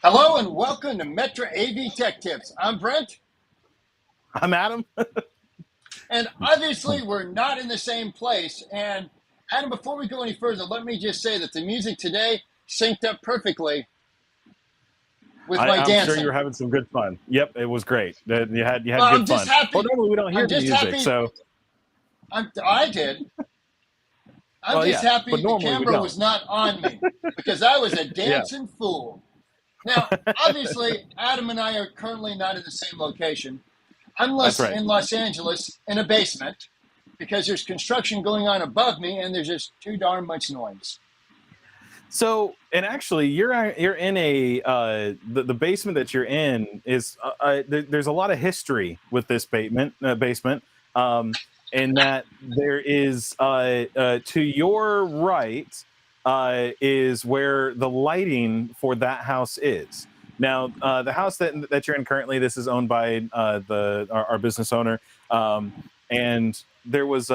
Hello and welcome to Metro AVTechTips. I'm Brent. I'm Adam. And obviously we're not in the same place. And Adam, before we go any further, let me just say that the music today synced up perfectly with my I'm sure dancing. you're having some good fun. Yep, it was great. You had Well, good I'm just fun. happy. Well, normally we don't hear I'm the just music, happy. so I did. I'm well, just yeah, happy but the normally we camera don't. was not on me because I was a Yeah, dancing fool. Now, obviously, Adam and I are currently not in the same location. I'm that's right. in Los Angeles in a basement because there's construction going on above me and there's just too darn much noise. So, and actually, you're in a the basement that you're in is there's a lot of history with this basement, in that there is to your right is where the lighting for that house is. Now, the house that you're in currently, this is owned by our business owner, and there was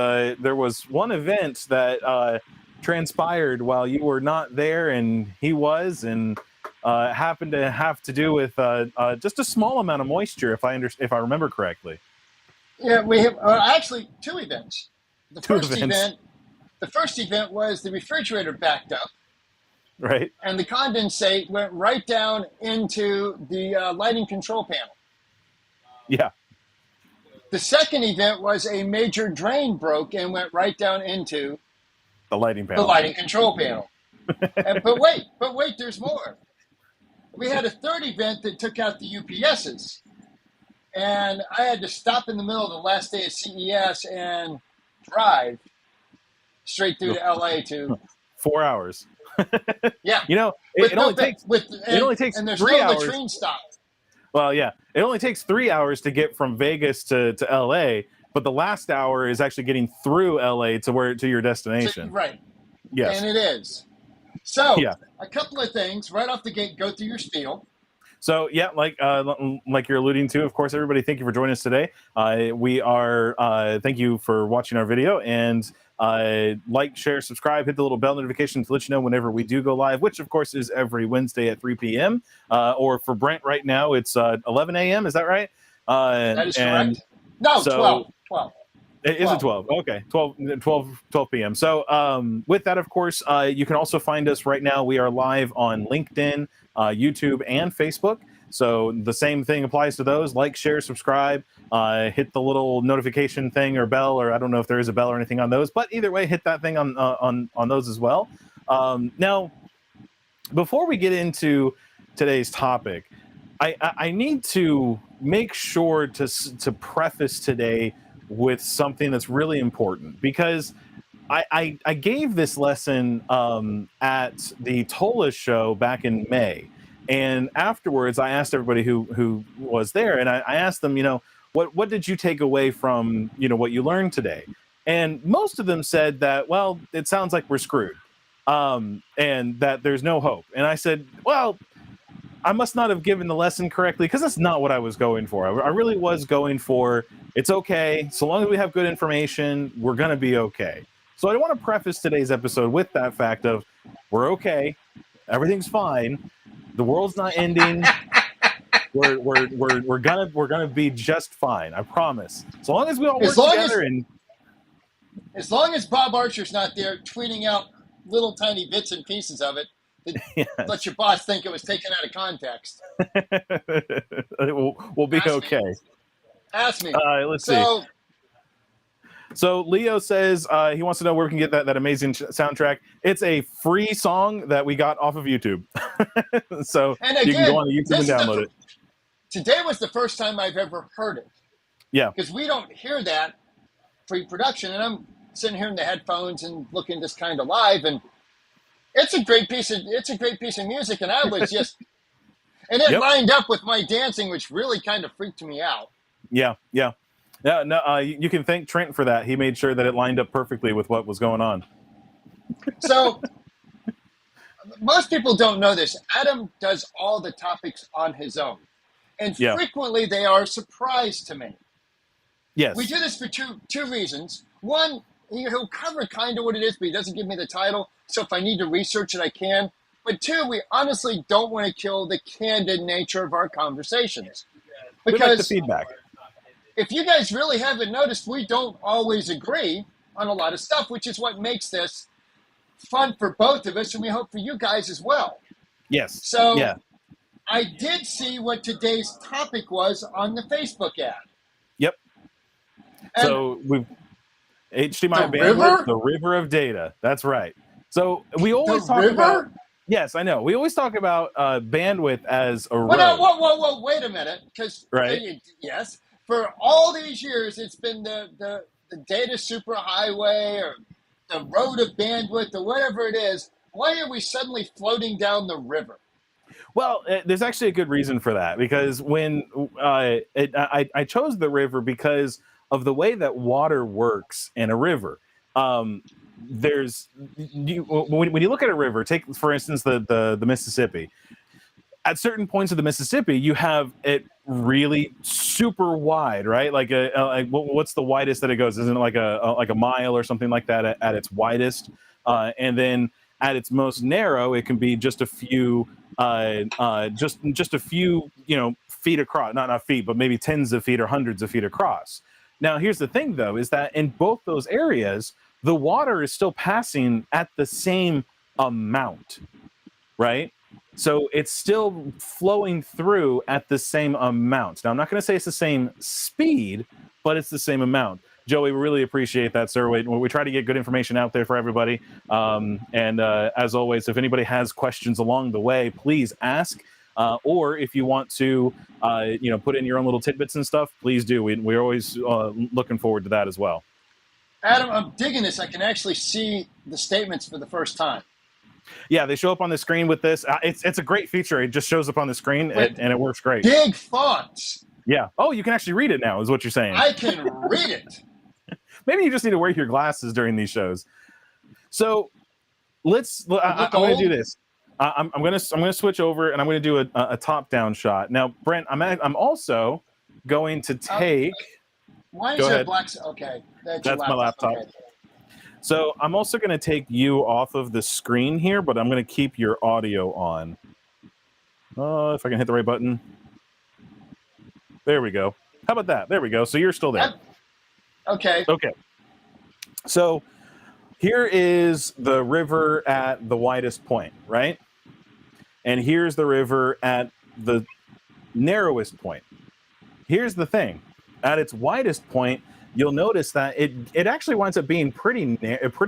one event that transpired while you were not there and he was, and happened to have to do with just a small amount of moisture, if I remember correctly. Yeah, we have actually two events. The Two first events, event was the refrigerator backed up right? and the condensate went right down into the lighting control panel. Yeah, The second event was a major drain broke and went right down into the lighting the panel. lighting control panel. But wait, there's more. We had a third event that took out the UPSs. And I had to stop in the middle of the last day of CES and drive straight through to LA to 4 hours. yeah. You know, it only takes and there's 3 no hours. latrine stop. Well, yeah, it only takes 3 hours to get from Vegas to LA, but the last hour is actually getting through LA to your destination. Right. Yes. And it is. So, Yeah. a couple of things right off the gate. Go through your spiel. So yeah, like you're alluding to, of course, everybody, thank you for joining us today. We are thank you for watching our video, and like, share, subscribe, hit the little bell notification to let you know whenever we do go live, which of course is every Wednesday at 3 p.m. Or for Brent right now, it's 11 a.m. Is that right? That is correct. No, so 12. Is it 12? Okay, 12 p.m. So with that, of course, you can also find us right now. We are live on LinkedIn, YouTube, and Facebook. So the same thing applies to those. Like, share, subscribe, hit the little notification thing or bell, or I don't know if there is a bell or anything on those. But either way, hit that thing on those as well. Now, before we get into today's topic, I need to make sure to preface today with something that's really important, because I gave this lesson at the Tola show back in May, and afterwards I asked everybody who was there, and I asked them, what did you take away from what you learned today? And most of them said that, well, it sounds like we're screwed, and that there's no hope. And I said, well, I must not have given the lesson correctly, because that's not what I was going for. I really was going for, it's okay. So long as we have good information, we're going to be okay. So I want to preface today's episode with that fact of, we're okay. Everything's fine. The world's not ending. We're gonna be just fine. I promise. So long as we all work together as long as Bob Archer's not there tweeting out little tiny bits and pieces of it, yes, let your boss think it was taken out of context. We'll be okay. Ask me. Let's see. So Leo says he wants to know where we can get that amazing soundtrack. It's a free song that we got off of YouTube. So again, you can go on to YouTube and download it. Today was the first time I've ever heard it. Yeah. Because we don't hear that pre-production, and I'm sitting here in the headphones and looking this kind of live, and it's a great piece of music, and I was just, and it lined up with my dancing, which really kind of freaked me out. Yeah. No, you can thank Trent for that. He made sure that it lined up perfectly with what was going on. So, most people don't know this. Adam does all the topics on his own, and frequently they are a surprise to me. Yes. We do this for two reasons. One, he'll cover kind of what it is, but he doesn't give me the title. So if I need to research it, I can. But two, we honestly don't want to kill the candid nature of our conversations. We like the Because feedback. if you guys really haven't noticed, we don't always agree on a lot of stuff, which is what makes this fun for both of us, and we hope for you guys as well. Yes. So Yeah. I did see what today's topic was on the Facebook ad. Yep. And so we've HDMI the Bandwidth, river? the river of data. That's right. So we The always talk river? about. Yes, I know. We always talk about bandwidth as a road. Whoa, wait a minute. Because, right? Yes, for all these years, it's been the data superhighway or the road of bandwidth or whatever it is. Why are we suddenly floating down the river? Well, there's actually a good reason for that, because when I chose the river because of the way that water works in a river. There's when you look at a river, take for instance the Mississippi. At certain points of the Mississippi, you have it really super wide, right? Like what's the widest that it goes? Isn't it like a mile or something like that at its widest? And then at its most narrow, it can be just a few, just a few, feet across. Not feet, but maybe tens of feet or hundreds of feet across. Now, here's the thing, though, is that in both those areas, the water is still passing at the same amount, right? So it's still flowing through at the same amount. Now, I'm not going to say it's the same speed, but it's the same amount. Joey, we really appreciate that, sir. We try to get good information out there for everybody. And as always, if anybody has questions along the way, please ask. Or if you want to, put in your own little tidbits and stuff, please do. We're always looking forward to that as well. Adam, I'm digging this. I can actually see the statements for the first time. Yeah, they show up on the screen with this. It's a great feature. It just shows up on the screen, and it works great. Big fonts. Yeah. Oh, you can actually read it now, is what you're saying. I can read it. Maybe you just need to wear your glasses during these shows. So I'm going to do this. I'm going to switch over, and I'm going to do a top-down shot. Now, Brent, I'm also going to take. Why is there black? Okay, that's my laptop. Okay. So I'm also going to take you off of the screen here, but I'm going to keep your audio on. If I can hit the right button. There we go. How about that? There we go. So you're still there. Okay. Okay. So here is the river at the widest point, right? And here's the river at the narrowest point. Here's the thing. At its widest point, you'll notice that it actually winds up being pretty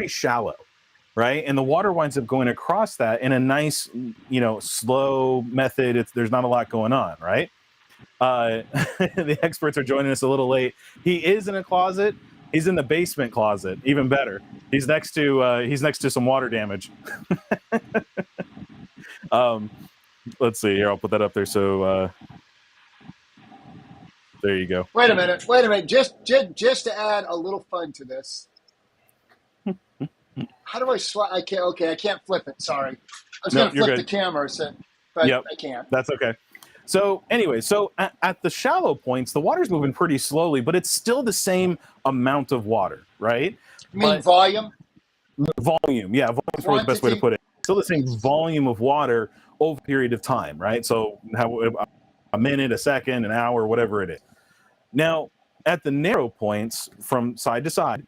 shallow, right? And the water winds up going across that in a nice, slow method. There's not a lot going on, right? The experts are joining us a little late. He is in a closet. He's in the basement closet. Even better. He's next to some water damage. Let's see here. I'll put that up there. So there you go. Wait a minute. Just to add a little fun to this. How do I swap? I can't flip it. Sorry. I was going to flip the camera, but I can't. That's okay. So anyway, at the shallow points, the water's moving pretty slowly, but it's still the same amount of water, right? You mean volume? Volume, yeah. Volume's probably the best way to put it. Still the same volume of water over a period of time, right? So a minute, a second, an hour, whatever it is. Now, at the narrow points from side to side,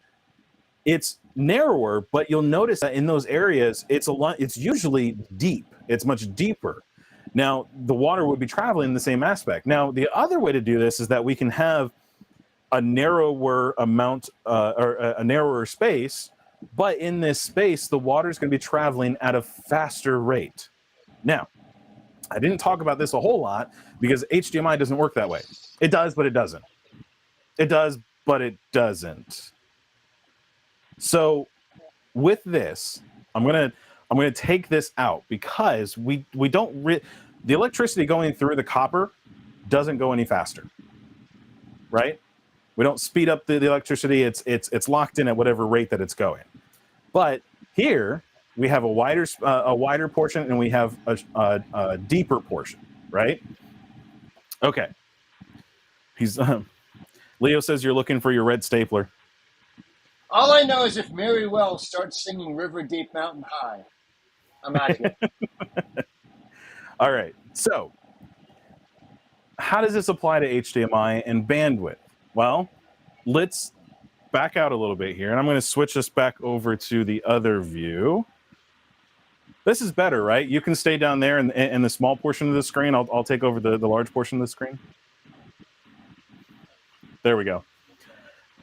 it's narrower, but you'll notice that in those areas, it's usually deep. It's much deeper. Now, the water would be traveling in the same aspect. Now, the other way to do this is that we can have a narrower amount or a narrower space, but in this space, the water is going to be traveling at a faster rate. Now, I didn't talk about this a whole lot because HDMI doesn't work that way. It does, but it doesn't. It does, but it doesn't. So with this, I'm gonna take this out because we don't the electricity going through the copper doesn't go any faster, right? We don't speed up the electricity. It's locked in at whatever rate that it's going. But here we have a wider portion and we have a deeper portion, right? Okay. Leo says you're looking for your red stapler. All I know is if Mary Wells starts singing River Deep Mountain High. I'm out of here. All right. So, how does this apply to HDMI and bandwidth? Well, let's back out a little bit here, and I'm going to switch this back over to the other view. This is better, right? You can stay down there in the small portion of the screen. I'll take over the large portion of the screen. There we go.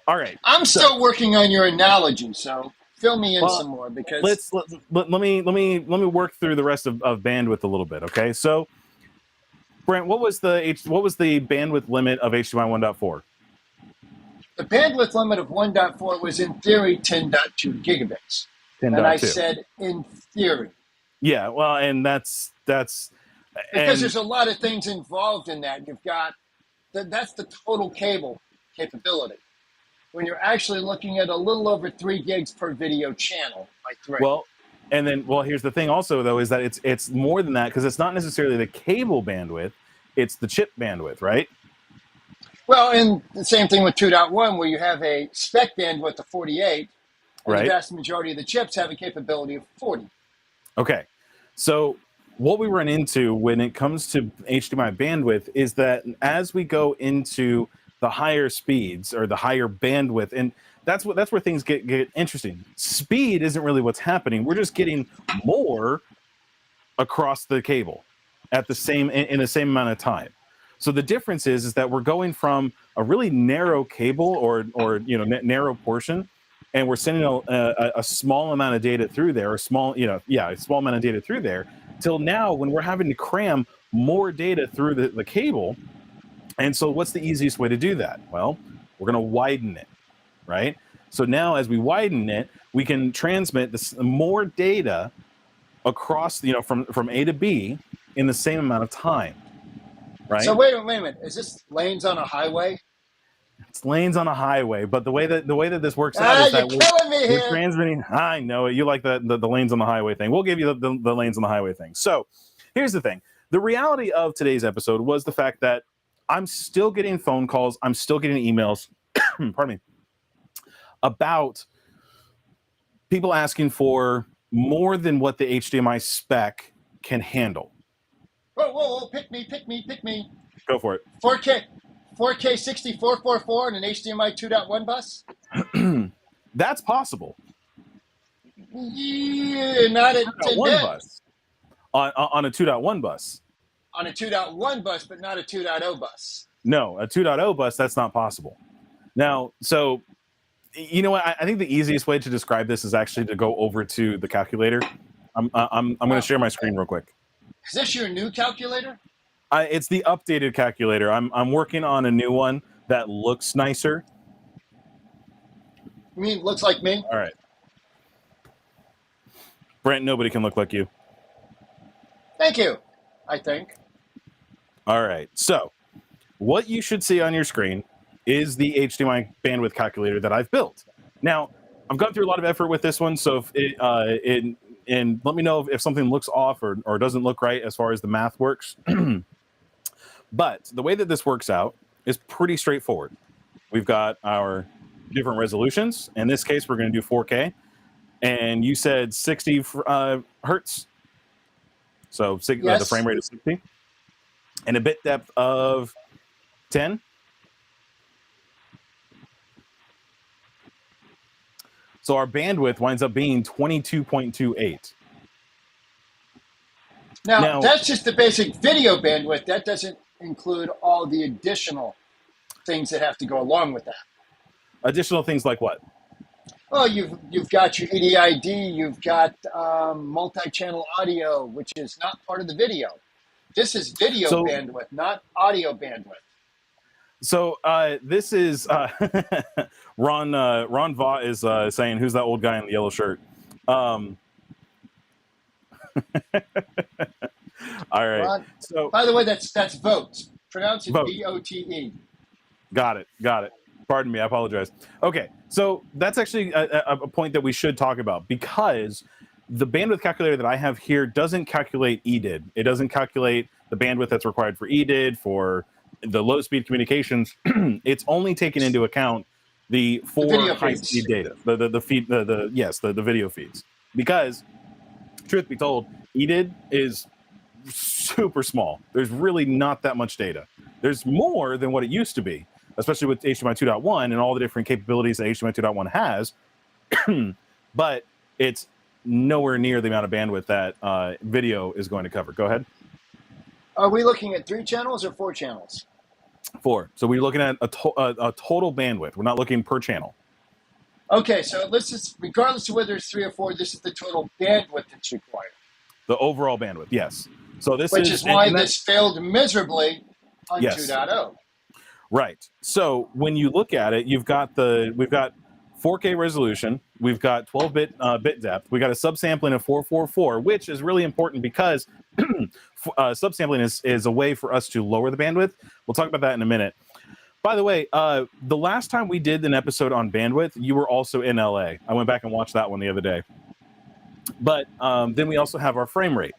All right. I'm still working on your analogy, so fill me in some more because let me work through the rest of bandwidth a little bit. Okay. So, Brent, what was the bandwidth limit of HDMI 1.4? the bandwidth limit of 1.4 was in theory 10.2 gigabits. 10.2. And I said in theory. Yeah, well, and that's because there's a lot of things involved in that. You've got that's the total cable capability. When you're actually looking at a little over 3 gigs per video channel by 3. Well, and then here's the thing also though is that it's more than that because it's not necessarily the cable bandwidth, it's the chip bandwidth, right? Well, and the same thing with 2.1 where you have a spec bandwidth of 48 and right. The vast majority of the chips have a capability of 40. Okay. So what we run into when it comes to HDMI bandwidth is that as we go into the higher speeds or the higher bandwidth, and that's where things get interesting. Speed isn't really what's happening. We're just getting more across the cable at the same in the same amount of time. So the difference is that we're going from a really narrow cable or narrow portion, and we're sending a small amount of data through there, a small amount of data through there, till now when we're having to cram more data through the cable. And so what's the easiest way to do that? Well, we're going to widen it, right? So now as we widen it, we can transmit more data across, from A to B in the same amount of time, right? So wait a minute. Is this lanes on a highway? It's lanes on a highway, but the way that this works out is that we're transmitting. I know it. You like the lanes on the highway thing. We'll give you the lanes on the highway thing. So here's the thing. The reality of today's episode was the fact that I'm still getting phone calls. I'm still getting emails, pardon me, about people asking for more than what the HDMI spec can handle. Whoa, pick me. Go for it. 4K 6444 and an HDMI 2.1 bus? That's possible. Yeah, not at 2.1 bus. On a 2.1 bus. On a 2.1 bus, but not a 2.0 bus. No, a 2.0 bus, that's not possible. Now, so, you know what? I think the easiest way to describe this is actually to go over to the calculator. I'm going to share my screen real quick. Is this your new calculator? It's the updated calculator. I'm working on a new one that looks nicer. You mean looks like me? All right. Brent, nobody can look like you. Thank you, I think. All right. So what you should see on your screen is the HDMI bandwidth calculator that I've built. Now, I've gone through a lot of effort with this one, so and let me know if something looks off or doesn't look right as far as the math works. But the way that this works out is pretty straightforward. We've got our different resolutions. In this case, we're going to do 4K. And you said 60 hertz. So yes. The frame rate is 60. And a bit depth of 10. So our bandwidth winds up being 22.28. Now, that's just the basic video bandwidth. That doesn't include all the additional things that have to go along with that. Additional things like what? Well, you've got your EDID, you've got multi-channel audio, which is not part of the video. This is video bandwidth, not audio bandwidth. So this is Ron Va is saying, "Who's that old guy in the yellow shirt?" All right. Ron, so, by the way, that's votes. Pronounce it vote. VOTE. Got it. Pardon me. I apologize. Okay. So that's actually a point that we should talk about because the bandwidth calculator that I have here doesn't calculate EDID. It doesn't calculate the bandwidth that's required for EDID, for the low speed communications. It's only taken into account the high speed data, the video feeds, because truth be told, EDID is super small. There's really not that much data. There's more than what it used to be, especially with HDMI 2.1 and all the different capabilities that HDMI 2.1 has. But it's nowhere near the amount of bandwidth that video is going to cover. Go ahead. Are we looking at 3 channels or 4 channels? 4. So we're looking at a total bandwidth. We're not looking per channel. Okay, so let's just, regardless of whether it's 3 or 4, this is the total bandwidth that's required. The overall bandwidth, yes. So this Which is why this failed miserably on 2.0. Right. So when you look at it, we've got 4K resolution, we've got 12-bit bit depth, we got a subsampling of 444, which is really important because subsampling is a way for us to lower the bandwidth. We'll talk about that in a minute. By the way, the last time we did an episode on bandwidth, you were also in LA. I went back and watched that one the other day. But then we also have our frame rate.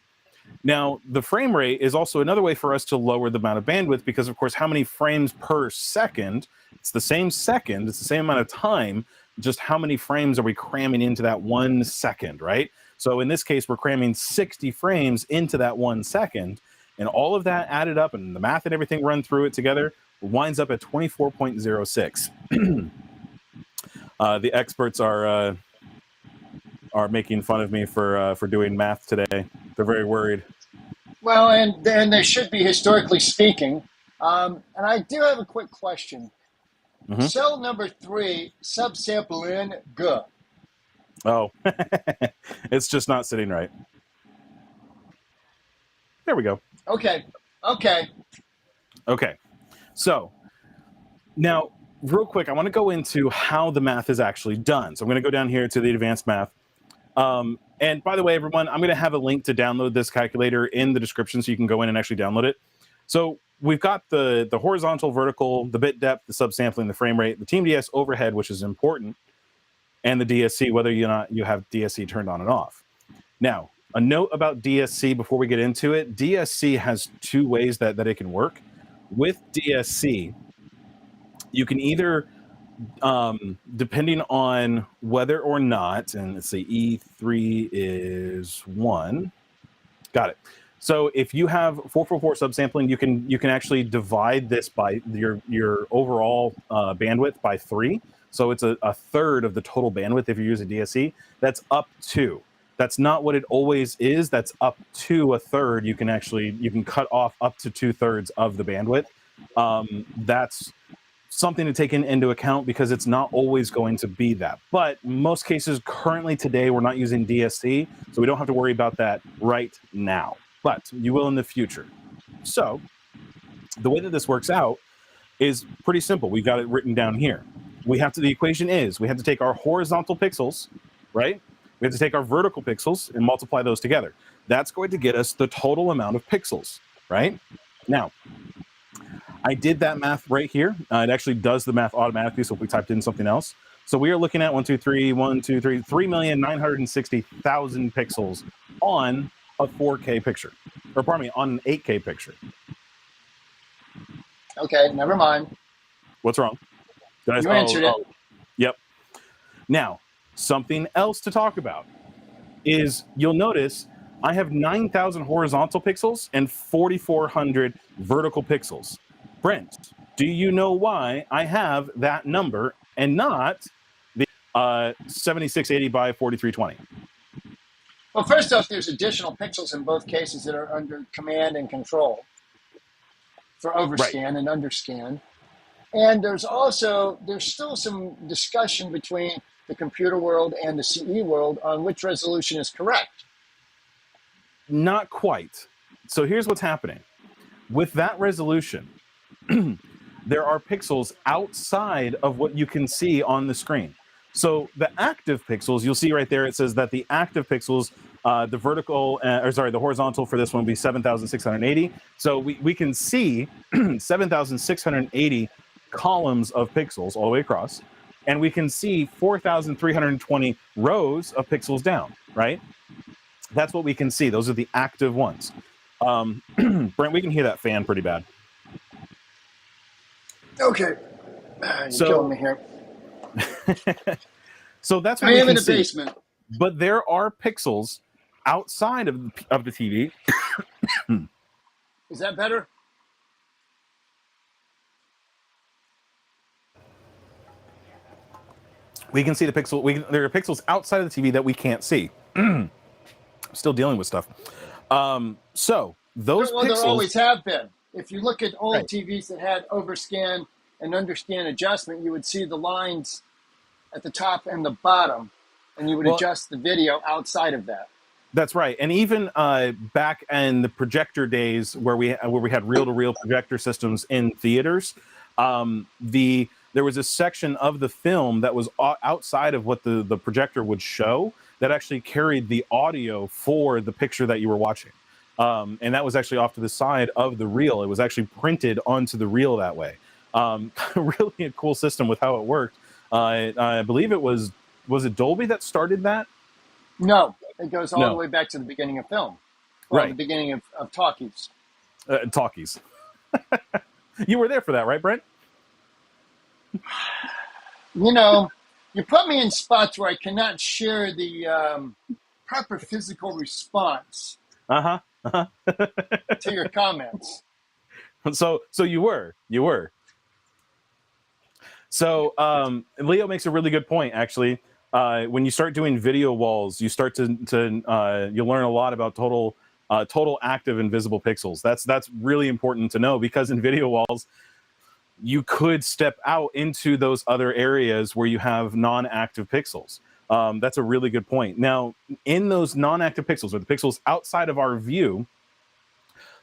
Now, the frame rate is also another way for us to lower the amount of bandwidth because, of course, how many frames per second? It's the same second. It's the same amount of time. Just how many frames are we cramming into that 1 second, right? So in this case, we're cramming 60 frames into that 1 second. And all of that added up and the math and everything run through it together winds up at 24.06. The experts are making fun of me for doing math today. They're very worried. Well, and they should be, historically speaking. And I do have a quick question. Mm-hmm. Cell number 3, subsampling G. Oh, it's just not sitting right. There we go. Okay. So now, real quick, I want to go into how the math is actually done. So I'm going to go down here to the advanced math. And by the way, everyone, I'm going to have a link to download this calculator in the description so you can go in and actually download it. So we've got the horizontal, vertical, the bit depth, the subsampling, the frame rate, the Tmds overhead, which is important, and the DSC, whether you have DSC turned on and off. Now, a note about DSC before we get into it. DSC has 2 ways that it can work. With DSC, you can either, depending on whether or not, and let's say E3 is 1. Got it. So if you have 444 subsampling, you can actually divide this by your overall bandwidth by 3. So it's a third of the total bandwidth if you use a DSC. That's up to. That's not what it always is. That's up to a third. You can cut off up to 2/3 of the bandwidth. That's something to take into account because it's not always going to be that. But most cases currently today, we're not using DSC, so we don't have to worry about that right now. But you will in the future. So the way that this works out is pretty simple. We've got it written down here. The equation is we have to take our horizontal pixels, right? We have to take our vertical pixels and multiply those together. That's going to get us the total amount of pixels, right? Now, I did that math right here. It actually does the math automatically, so if we typed in something else. So we are looking at 3,960,000 pixels on a 4K picture. Or pardon me, on an 8K picture. Okay, never mind. What's wrong? You answered it. Yep. Now, something else to talk about is you'll notice I have 9,000 horizontal pixels and 4,400 vertical pixels. Brent, do you know why I have that number and not the 7680 by 4320? Well, first off, there's additional pixels in both cases that are under command and control for overscan and underscan. And there's still some discussion between the computer world and the CE world on which resolution is correct. Not quite. So here's what's happening. With that resolution, there are pixels outside of what you can see on the screen. So the active pixels, you'll see right there, it says that the active pixels, the horizontal for this one will be 7,680. So we can see 7,680 columns of pixels all the way across, and we can see 4,320 rows of pixels down, right? That's what we can see. Those are the active ones. Brent, we can hear that fan pretty bad. Okay. You're killing me here. So that's what I am in the basement. But there are pixels outside of the TV. Is that better? We can see the pixel. There are pixels outside of the TV that we can't see. Still dealing with stuff. So those Well, pixels, there always have been. If you look at old right. TVs that had overscan and underscan adjustment, you would see the lines at the top and the bottom, and you would adjust the video outside of that. That's right. And even back in the projector days where we had reel-to-reel projector systems in theaters, there was a section of the film that was outside of what the projector would show that actually carried the audio for the picture that you were watching. And that was actually off to the side of the reel. It was actually printed onto the reel that way. Really a cool system with how it worked. I believe it was it Dolby that started that? No, it goes all the way back to the beginning of film. Well, right. The beginning of talkies. Talkies. You were there for that, right, Brent? You know, you put me in spots where I cannot share the proper physical response to your comments. So you were. So Leo makes a really good point, actually. When you start doing video walls, you start to you learn a lot about total active and visible pixels. That's really important to know, because in video walls, you could step out into those other areas where you have non-active pixels. That's a really good point. Now, in those non-active pixels, or the pixels outside of our view,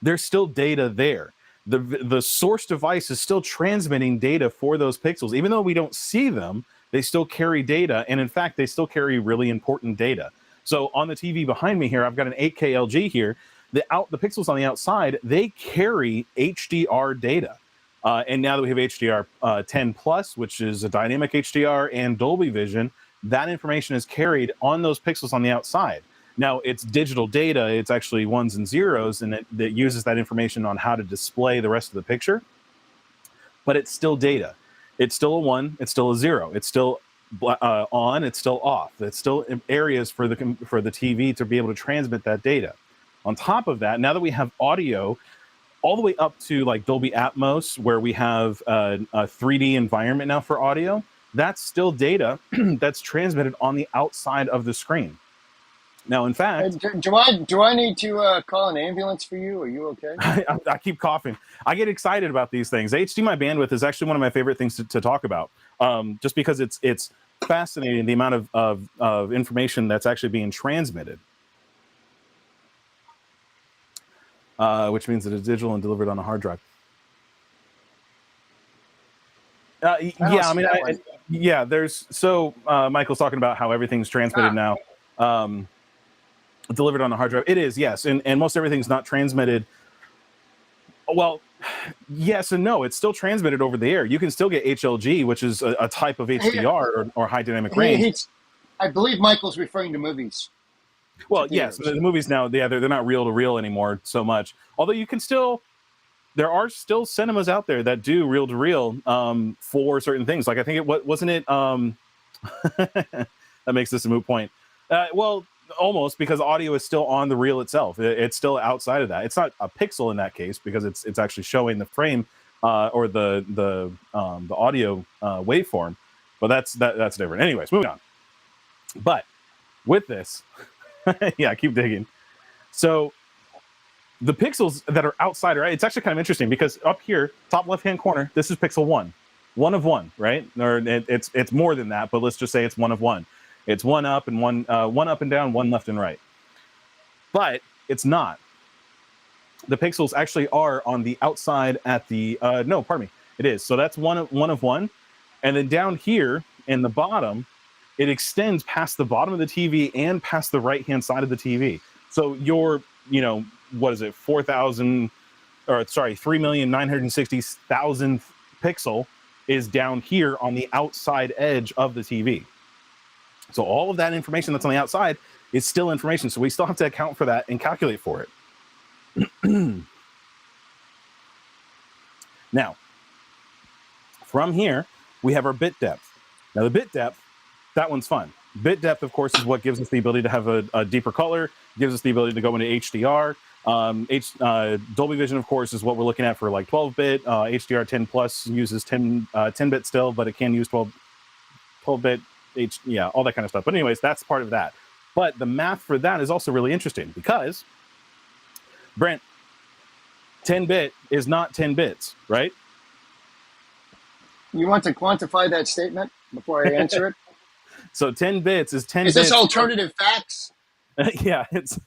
there's still data there. The source device is still transmitting data for those pixels. Even though we don't see them, they still carry data, and in fact, they still carry really important data. So on the TV behind me here, I've got an 8K LG here. The pixels on the outside, they carry HDR data. And now that we have HDR 10 plus, which is a dynamic HDR and Dolby Vision, that information is carried on those pixels on the outside. Now, it's digital data. It's actually ones and zeros, and it uses that information on how to display the rest of the picture. But it's still data. It's still a 1. It's still a 0. It's still on. It's still off. It's still areas for the TV to be able to transmit that data. On top of that, now that we have audio, all the way up to like Dolby Atmos, where we have a 3D environment now for audio, that's still data that's transmitted on the outside of the screen. Now, in fact, do I need to call an ambulance for you? Are you okay? I keep coughing. I get excited about these things. HDMI bandwidth is actually one of my favorite things to talk about, just because it's fascinating, the amount of information that's actually being transmitted. Which means that it's digital and delivered on a hard drive. There's Michael's talking about how everything's transmitted now, delivered on a hard drive. It is, yes, and most everything's not transmitted. Well, yes and no. It's still transmitted over the air. You can still get HLG, which is a type of HDR or high dynamic range. I believe Michael's referring to movies. Well, yes, the movies now, they're not reel to reel anymore so much. Although there are still cinemas out there that do reel to reel for certain things. Like I think wasn't it that makes this a moot point. Well, almost, because audio is still on the reel itself. It's still outside of that. It's not a pixel in that case, because it's actually showing the frame or the audio waveform. But that's different. Anyways, moving on. But with this. Yeah, keep digging. So the pixels that are outside, right? It's actually kind of interesting, because up here, top left-hand corner, this is pixel 1 of 1, right? Or it's more than that, but let's just say it's 1 of 1. It's 1 up and one up and down, 1 left and right. But it's not. The pixels actually are on the outside at the no, pardon me. It is. So that's 1 of 1, and then down here in the bottom, it extends past the bottom of the TV and past the right-hand side of the TV. So your, what is it, 3,960,000th pixel is down here on the outside edge of the TV. So all of that information that's on the outside is still information. So we still have to account for that and calculate for it. Now, from here, we have our bit depth. Now the bit depth, that one's fun. Bit depth, of course, is what gives us the ability to have a deeper color, gives us the ability to go into HDR. Dolby Vision, of course, is what we're looking at for like 12-bit. HDR 10 Plus uses 10-bit still, but it can use 12-bit, all that kind of stuff. But anyways, that's part of that. But the math for that is also really interesting because, Brent, 10-bit is not 10 bits, right? You want to quantify that statement before I answer it? So 10 bits is 10 Is bits. this alternative facts? Yeah, it's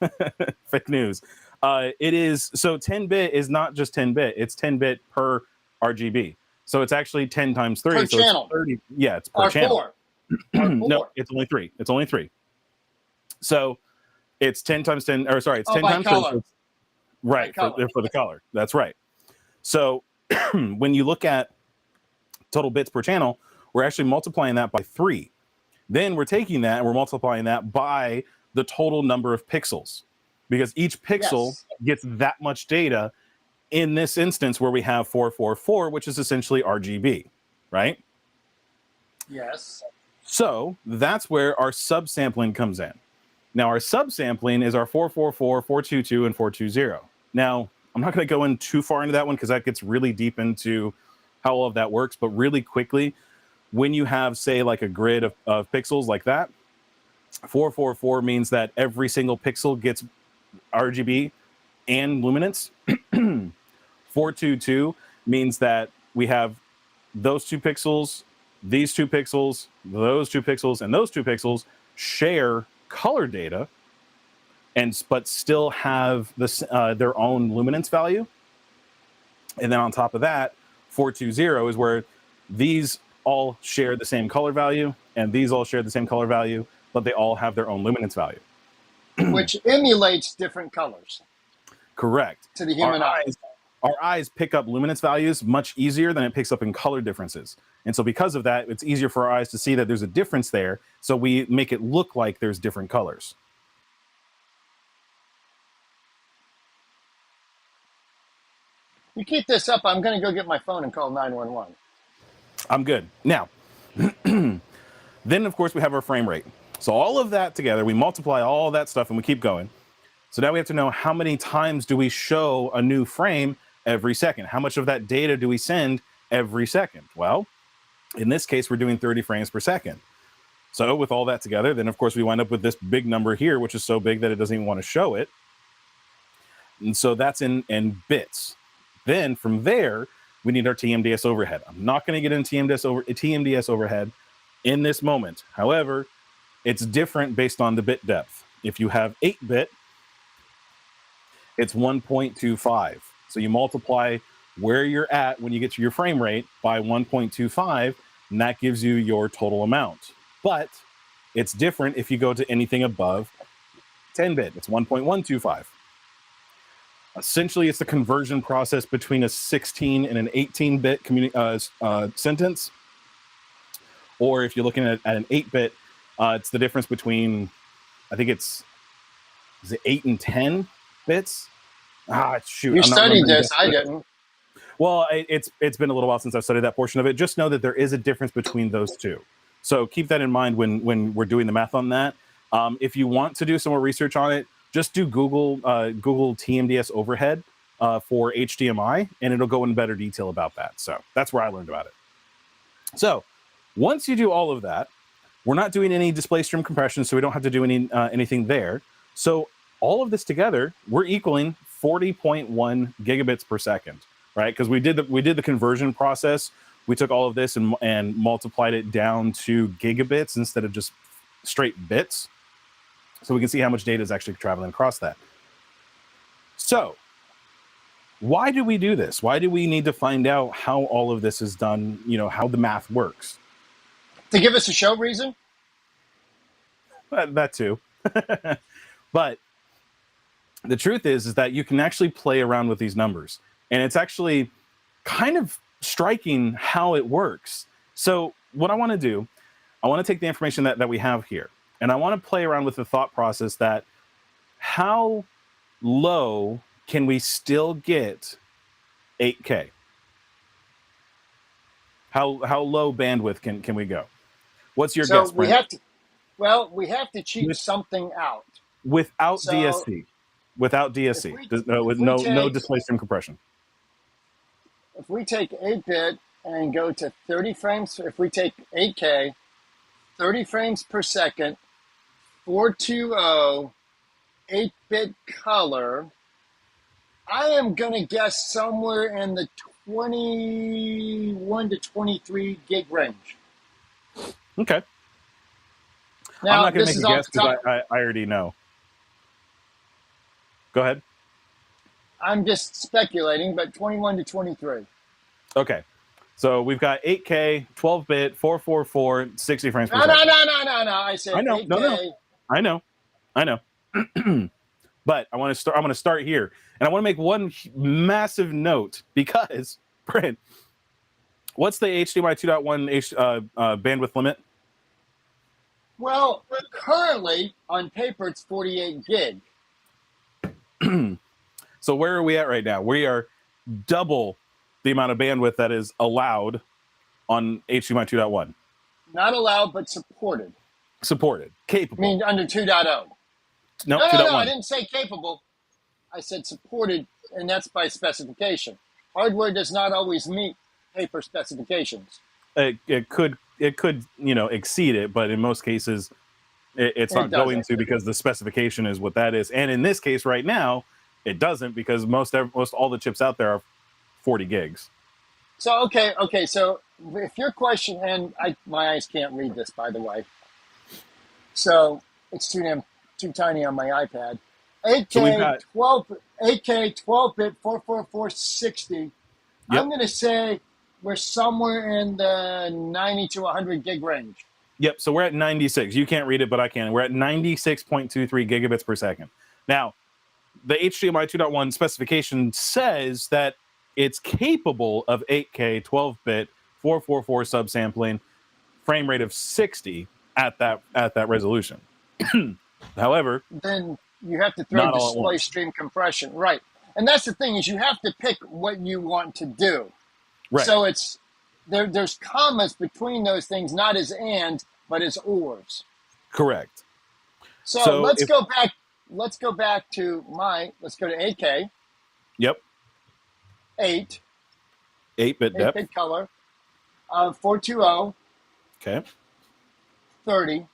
fake news. It is, so 10-bit is not just 10-bit, it's 10-bit per RGB. So it's actually 10 times 3. Per so channel. It's 30. Yeah, it's per channel. 4. No, it's only 3. It's only 3. So it's 10 times 10, or sorry, it's 10 by times color. 10. Right, for the color. That's right. So when you look at total bits per channel, we're actually multiplying that by 3. Then we're taking that and we're multiplying that by the total number of pixels, because each pixel gets that much data. In this instance where we have 444, which is essentially RGB, right? Yes. So that's where our subsampling comes in. Now our subsampling is our 444, 422, and 420. Now I'm not going to go in too far into that one because that gets really deep into how all of that works, but really quickly, when you have, say, like a grid of pixels like that, 444 means that every single pixel gets RGB and luminance. 422 means that we have those 2 pixels, these 2 pixels, those 2 pixels, and those 2 pixels share color data, but still have this, their own luminance value. And then on top of that, 420 is where these all share the same color value, and these all share the same color value, but they all have their own luminance value. Which emulates different colors. Correct. To the human eye. Our eyes pick up luminance values much easier than it picks up in color differences. And so because of that, it's easier for our eyes to see that there's a difference there, so we make it look like there's different colors. You keep this up, I'm going to go get my phone and call 911. I'm good. Now, then, of course, we have our frame rate. So all of that together, we multiply all that stuff and we keep going. So now we have to know how many times do we show a new frame every second? How much of that data do we send every second? Well, in this case, we're doing 30 frames per second. So with all that together, then of course we wind up with this big number here, which is so big that it doesn't even want to show it. And so that's in bits. Then from there, we need our TMDS overhead. I'm not going to get into TMDS overhead in this moment. However, it's different based on the bit depth. If you have 8-bit, it's 1.25. So you multiply where you're at when you get to your frame rate by 1.25, and that gives you your total amount. But it's different if you go to anything above 10-bit. It's 1.125. Essentially, it's the conversion process between a 16 and an 18-bit sentence. Or if you're looking at an 8-bit, it's the difference between, I think is it 8 and 10 bits? Shoot. You studied this, I didn't. Well, it's been a little while since I've studied that portion of it. Just know that there is a difference between those two. So keep that in mind when we're doing the math on that. If you want to do some more research on it, just do Google TMDS overhead for HDMI, and it'll go in better detail about that. So that's where I learned about it. So once you do all of that, we're not doing any display stream compression, so we don't have to do anything there. So all of this together, we're equaling 40.1 gigabits per second, right? Because we did the conversion process. We took all of this and multiplied it down to gigabits instead of just straight bits. So we can see how much data is actually traveling across that. So why do we do this? Why do we need to find out how all of this is done, how the math works? To give us a show reason? That too. But the truth is that you can actually play around with these numbers. And it's actually kind of striking how it works. So what I want to do, I want to take the information that we have here, and I want to play around with the thought process that how low can we still get 8K? How low bandwidth can we go? What's your guess, Brent? Well, we have to cheat With- something out. without So DSC. Without DSC. With no display stream compression. if we take 8-bit and go to 30 frames, if we take 8K, 30 frames per second, 420, 8-bit color, I am going to guess somewhere in the 21 to 23 gig range. Okay. Now, I'm not going to this make is a guess off the top. because I already know. Go ahead. I'm just speculating, but 21 to 23. Okay. So we've got 8K, 12-bit, 444, 60 frames per No. second. I said I know. 8K. No. I know. But I want to start. I'm going to start here, and I want to make one massive note because, Brent, what's the HDMI 2.1 bandwidth limit? Well, currently on paper it's 48 gig. So where are we at right now? We are double the amount of bandwidth that is allowed on HDMI 2.1. Not allowed, but supported. Supported, capable. I mean, under 2.0. No, No, 2.1. I didn't say capable. I said supported, and that's by specification. Hardware does not always meet paper specifications. It could exceed it, but in most cases it's not going to, because the specification is what that is. And in this case right now, it doesn't, because most all the chips out there are 40 gigs. So okay. So if your question, and my eyes can't read this, by the way, so it's too tiny on my iPad. 8K 12-bit 444 60. Yep. I'm going to say we're somewhere in the 90 to 100 gig range. Yep. So we're at 96. You can't read it, but I can. We're at 96.23 gigabits per second. Now, the HDMI 2.1 specification says that it's capable of 8K 12-bit 444 subsampling, frame rate of 60 at that resolution. However, then you have to throw display stream compression, right? And that's the thing, is you have to pick what you want to do. Right. So it's there's commas between those things, not as and, but as ors. Correct. So let's go back. Let's go back to let's go to 8K. Yep. 8-bit depth. 8-bit color. 420. Okay. 30.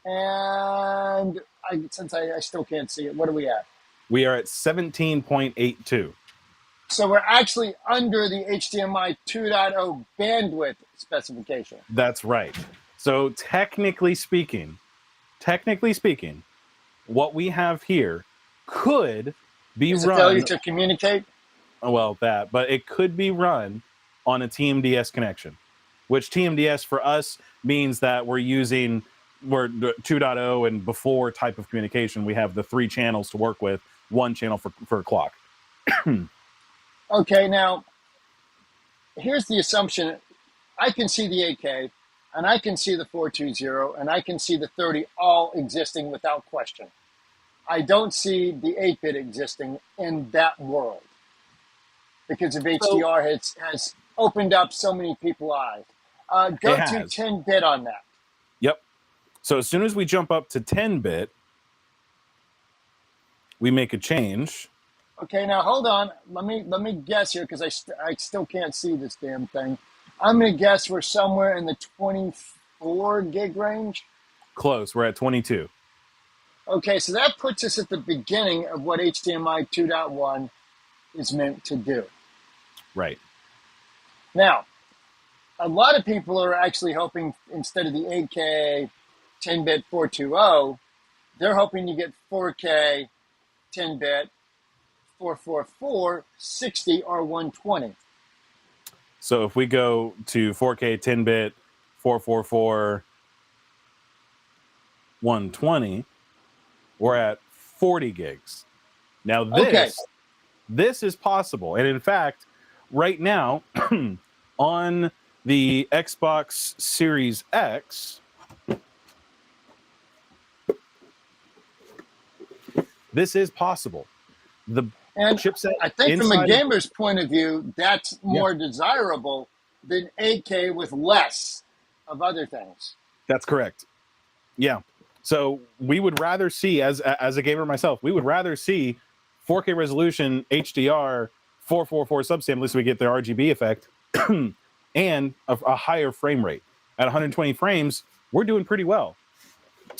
And since I still can't see it, what are we at? We are at 17.82. So we're actually under the HDMI 2.0 bandwidth specification. That's right. So technically speaking, what we have here could be run. Is failure to communicate? Well, but it could be run on a TMDS connection, which TMDS for us means that we're 2.0 and before type of communication. We have the 3 channels to work with, 1 channel for a clock. Okay, now, here's the assumption. I can see the 8K, and I can see the 420, and I can see the 30 all existing without question. I don't see the 8-bit existing in that world because of HDR has opened up so many people's eyes. Go to 10-bit on that. Yep. So as soon as we jump up to 10-bit, we make a change. Okay, now hold on. Let me guess here, because I still can't see this damn thing. I'm going to guess we're somewhere in the 24 gig range. Close. We're at 22. Okay, so that puts us at the beginning of what HDMI 2.1 is meant to do. Right. Now, a lot of people are actually hoping, instead of the 8K 10-bit 420, they're hoping to get 4K 10-bit 444 60 or 120. So if we go to 4K 10-bit 444 120, we're at 40 gigs. Now this is possible. And in fact, right now on the Xbox Series X, this is possible. The chipset, I think from a gamer's point of view, that's more desirable than 8K with less. of other things. That's correct. Yeah. So we would rather see, as a gamer myself, we would rather see 4K resolution, HDR, 444 subsampling, so we get the RGB effect, and a higher frame rate. At 120 frames, we're doing pretty well.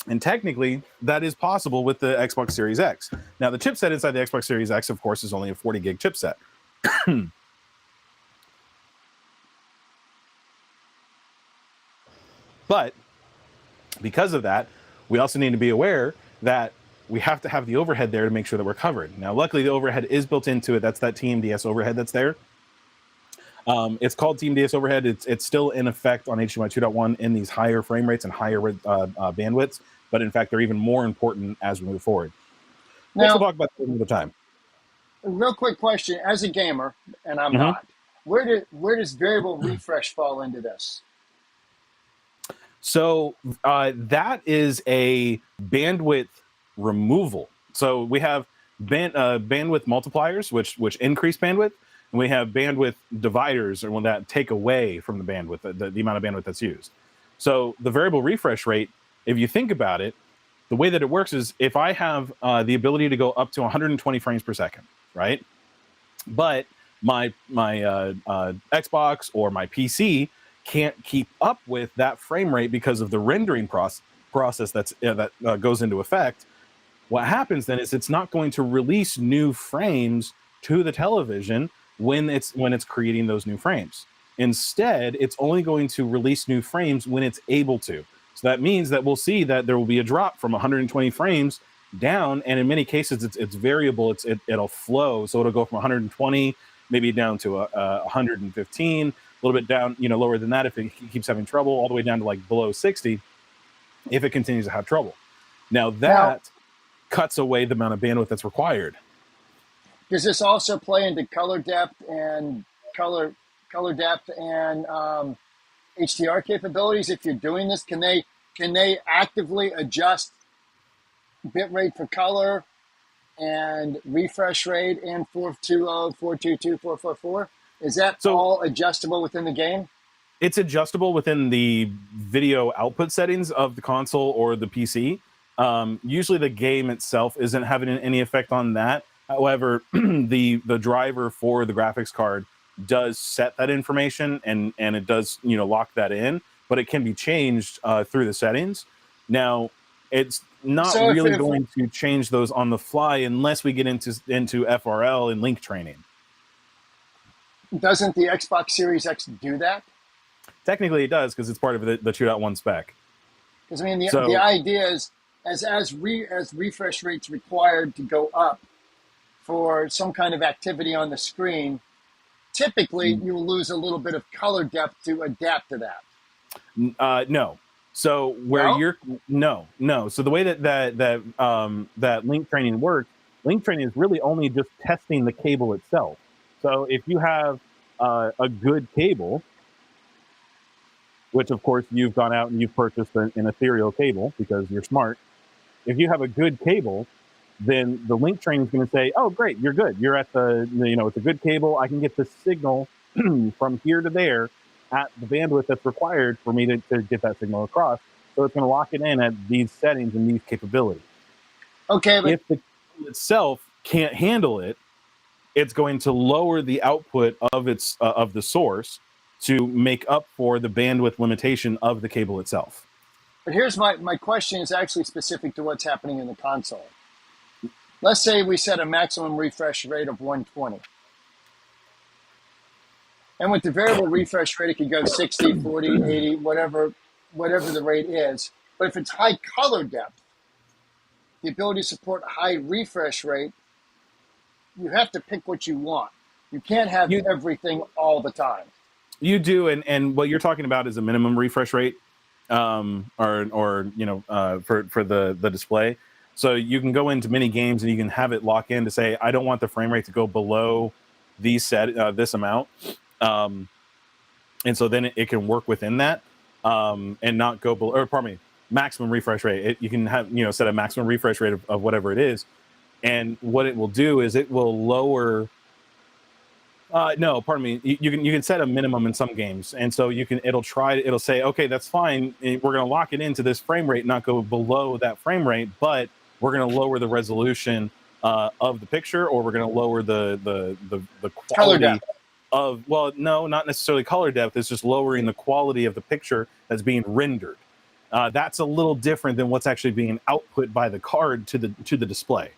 And technically, that is possible with the Xbox Series X. Now, the chipset inside the Xbox Series X, of course, is only a 40 gig chipset. But because of that, we also need to be aware that we have to have the overhead there to make sure that we're covered. Now, luckily, the overhead is built into it. That's that Tmds overhead that's there. It's called Tmds overhead. It's still in effect on HDMI 2.1 in these higher frame rates and higher bandwidths. But in fact, they're even more important as we move forward. Now, we'll talk about that another time. A real quick question: as a gamer, and I'm not, where does variable refresh fall into this? So that is a bandwidth removal. So we have bandwidth multipliers, which increase bandwidth, and we have bandwidth dividers, or that take away from the bandwidth, the amount of bandwidth that's used. So the variable refresh rate, if you think about it, the way that it works is if I have the ability to go up to 120 frames per second, right? But my Xbox or my PC can't keep up with that frame rate because of the rendering process that goes into effect. What happens then is it's not going to release new frames to the television when it's creating those new frames. Instead, it's only going to release new frames when it's able to. So that means that we'll see that there will be a drop from 120 frames down, and in many cases it's variable. It'll flow, so it'll go from 120 maybe down to 115. A little bit down, lower than that if it keeps having trouble, all the way down to like below 60 if it continues to have trouble. Now that cuts away the amount of bandwidth that's required. Does this also play into color depth and HDR capabilities? If you're doing this, can they actively adjust bitrate for color and refresh rate and 420, 422, 444? Is that all adjustable within the game? It's adjustable within the video output settings of the console or the PC. Usually the game itself isn't having any effect on that. However, the driver for the graphics card does set that information and it does lock that in, but it can be changed through the settings. Now, it's not really going to change those on the fly unless we get into FRL and link training. Doesn't the Xbox Series X do that? Technically, it does because it's part of the 2.1 spec. Because the idea is as refresh rates required to go up for some kind of activity on the screen, typically you will lose a little bit of color depth to adapt to that. No. So no. So the way that link training works, link training is really only just testing the cable itself. So if you have a good cable, which of course you've gone out and you've purchased an ethereal cable because you're smart. If you have a good cable, then the link training is going to say, oh, great, you're good. You're at it's a good cable. I can get the signal from here to there at the bandwidth that's required for me to get that signal across. So it's going to lock it in at these settings and these capabilities. Okay. But if the cable itself can't handle it, it's going to lower the output of the source to make up for the bandwidth limitation of the cable itself. But here's my question is actually specific to what's happening in the console. Let's say we set a maximum refresh rate of 120. And with the variable refresh rate, it could go 60, 40, 80, whatever the rate is. But if it's high color depth, the ability to support a high refresh rate, you have to pick what you want. You can't have everything all the time. You do, and what you're talking about is a minimum refresh rate, for the display. So you can go into many games and you can have it lock in to say, I don't want the frame rate to go below this amount, and so then it can work within that, and not go below. Or pardon me, maximum refresh rate. You can have set a maximum refresh rate of whatever it is, and what it will do is it will lower No, pardon me. You can set a minimum in some games, and so it'll say, okay, that's fine. We're going to lock it into this frame rate, not go below that frame rate, but we're going to lower the resolution of the picture, or we're going to lower the Color quality depth. of. Well, no, not necessarily color depth. It's just lowering the quality of the picture that's being rendered. That's a little different than what's actually being output by the card to the display.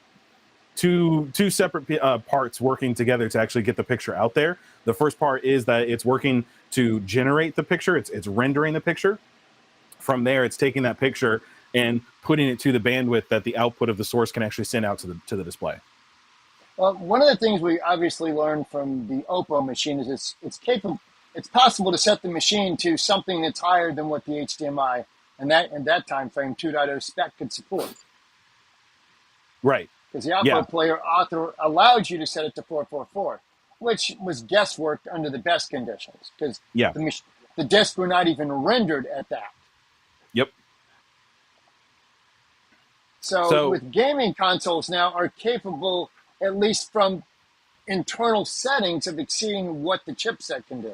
Two separate parts working together to actually get the picture out there. The first part is that it's working to generate the picture. It's rendering the picture. From there, it's taking that picture and putting it to the bandwidth that the output of the source can actually send out to the display. Well, one of the things we obviously learned from the Oppo machine is it's capable. It's possible to set the machine to something that's higher than what the HDMI and that in that time frame 2.0 spec could support. Right. Because the Oppo player author allowed you to set it to 444, which was guesswork under the best conditions because the discs were not even rendered at that. Yep. So with gaming consoles now are capable, at least from internal settings, of exceeding what the chipset can do.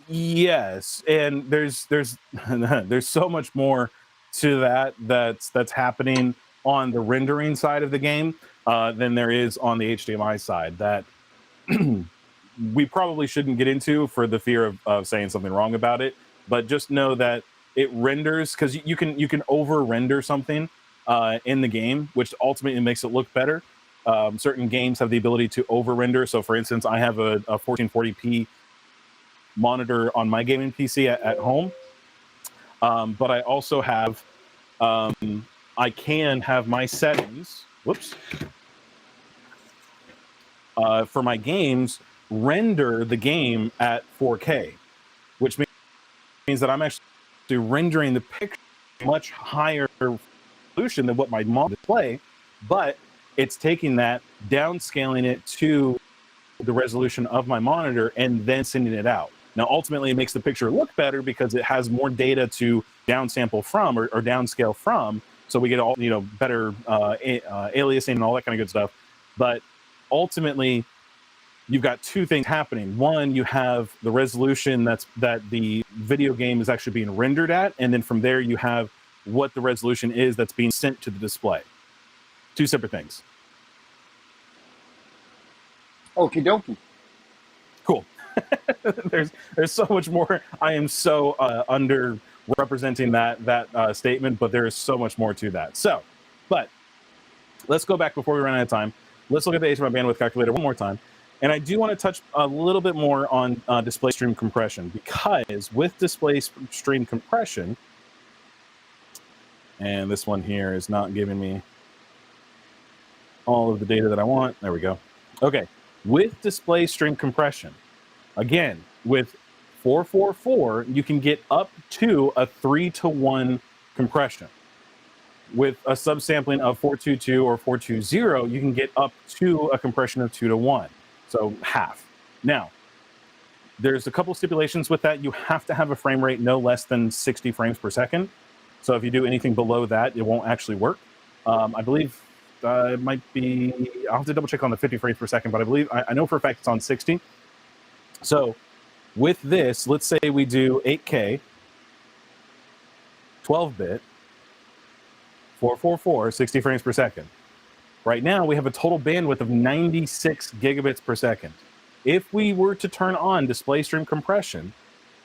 Yes, and there's there's so much more to that's happening on the rendering side of the game than there is on the HDMI side that we probably shouldn't get into for the fear of saying something wrong about it. But just know that it renders, because you can over render something in the game, which ultimately makes it look better. Certain games have the ability to over render. So, for instance, I have a 1440p monitor on my gaming PC at home, but I also have I can have my settings for my games render the game at 4K, which means that I'm actually rendering the picture much higher resolution than what my monitor display, but it's taking that, downscaling it to the resolution of my monitor, and then sending it out. Now, ultimately, it makes the picture look better because it has more data to downsample from or downscale from. So we get all better aliasing and all that kind of good stuff. But ultimately, you've got two things happening. One, you have the resolution that the video game is actually being rendered at, and then from there you have what the resolution is that's being sent to the display. Two separate things. Okie dokie. Cool. there's so much more. I am so under representing that statement, but there is so much more to that. So, but let's go back before we run out of time. Let's look at the HDMI bandwidth calculator one more time. And I do want to touch a little bit more on display stream compression, because with display stream compression, and this one here is not giving me all of the data that I want. There we go. Okay. With display stream compression, again, with 444, you can get up to a 3-to-1 compression. With a subsampling of 422 or 420, you can get up to a compression of 2-to-1, so half. Now, there's a couple stipulations with that. You have to have a frame rate no less than 60 frames per second. So if you do anything below that, it won't actually work. I believe it might be, I'll have to double check on the 50 frames per second, but I know for a fact it's on 60. So with this, let's say we do 8K, 12-bit, 444, 60 frames per second. Right now, we have a total bandwidth of 96 gigabits per second. If we were to turn on display stream compression,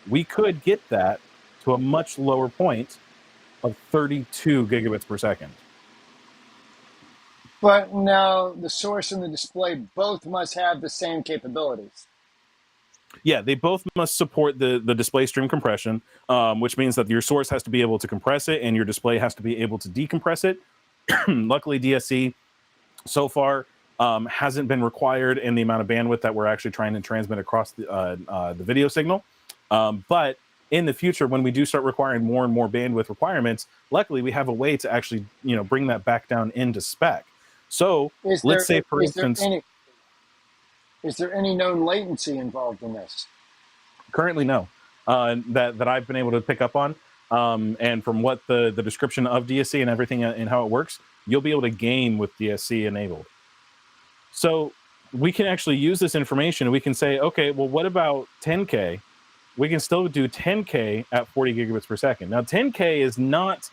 we could get that to a much lower point of 32 gigabits per second. But now the source and the display both must have the same capabilities. Yeah, they both must support the display stream compression, which means that your source has to be able to compress it and your display has to be able to decompress it. Luckily, DSC so far hasn't been required in the amount of bandwidth that we're actually trying to transmit across the video signal. But in the future, when we do start requiring more and more bandwidth requirements, luckily we have a way to actually bring that back down into spec. So let's say, for instance, is there any known latency involved in this? Currently, no. That I've been able to pick up on. And from what the description of DSC and everything and how it works, you'll be able to game with DSC enabled. So we can actually use this information. We can say, okay, well, what about 10K? We can still do 10K at 40 gigabits per second. Now, 10K is not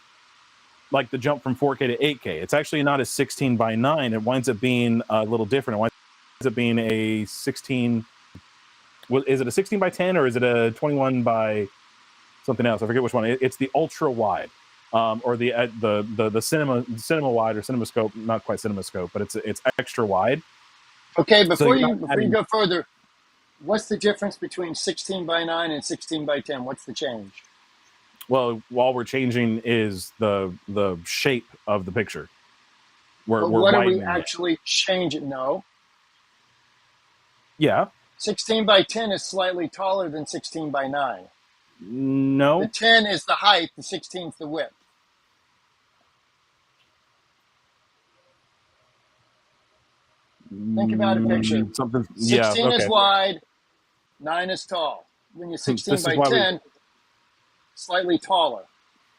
like the jump from 4K to 8K. It's actually not a 16 by 9. It winds up being a little different. It winds up being a 16. Well, is it a 16 by 10 or is it a 21 by something else? I forget which one. It's the ultra wide, or the cinema wide or CinemaScope. Not quite CinemaScope, but it's extra wide. Okay, before you go further, what's the difference between 16 by 9 and 16 by 10? What's the change? Well, all we're changing is the shape of the picture. But what are we actually changing? No. Yeah. 16 by 10 is slightly taller than 16 by 9. No. The 10 is the height, the 16 is the width. Think about a picture. 16 is wide, 9 is tall. When you're 16 by 10, slightly taller.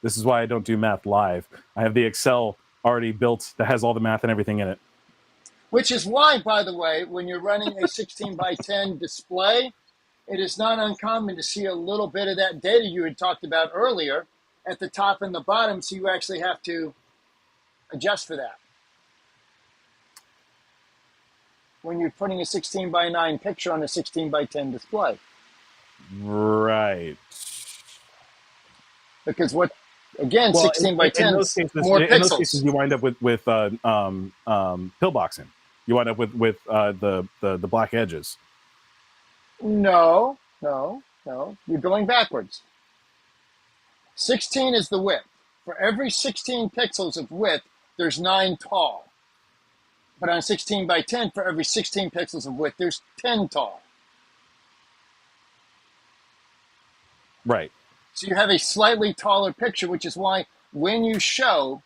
This is why I don't do math live. I have the Excel already built that has all the math and everything in it. Which is why, by the way, when you're running a 16 by 10 display, it is not uncommon to see a little bit of that data you had talked about earlier at the top and the bottom, so you actually have to adjust for that. When you're putting a 16 by 9 picture on a 16 by 10 display. Right. Because 16 by 10 is more pixels. In those cases, you wind up with pillboxing. You wind up with the black edges. No. You're going backwards. 16 is the width. For every 16 pixels of width, there's 9 tall. But on 16 by 10, for every 16 pixels of width, there's 10 tall. Right. So you have a slightly taller picture, which is why when you show,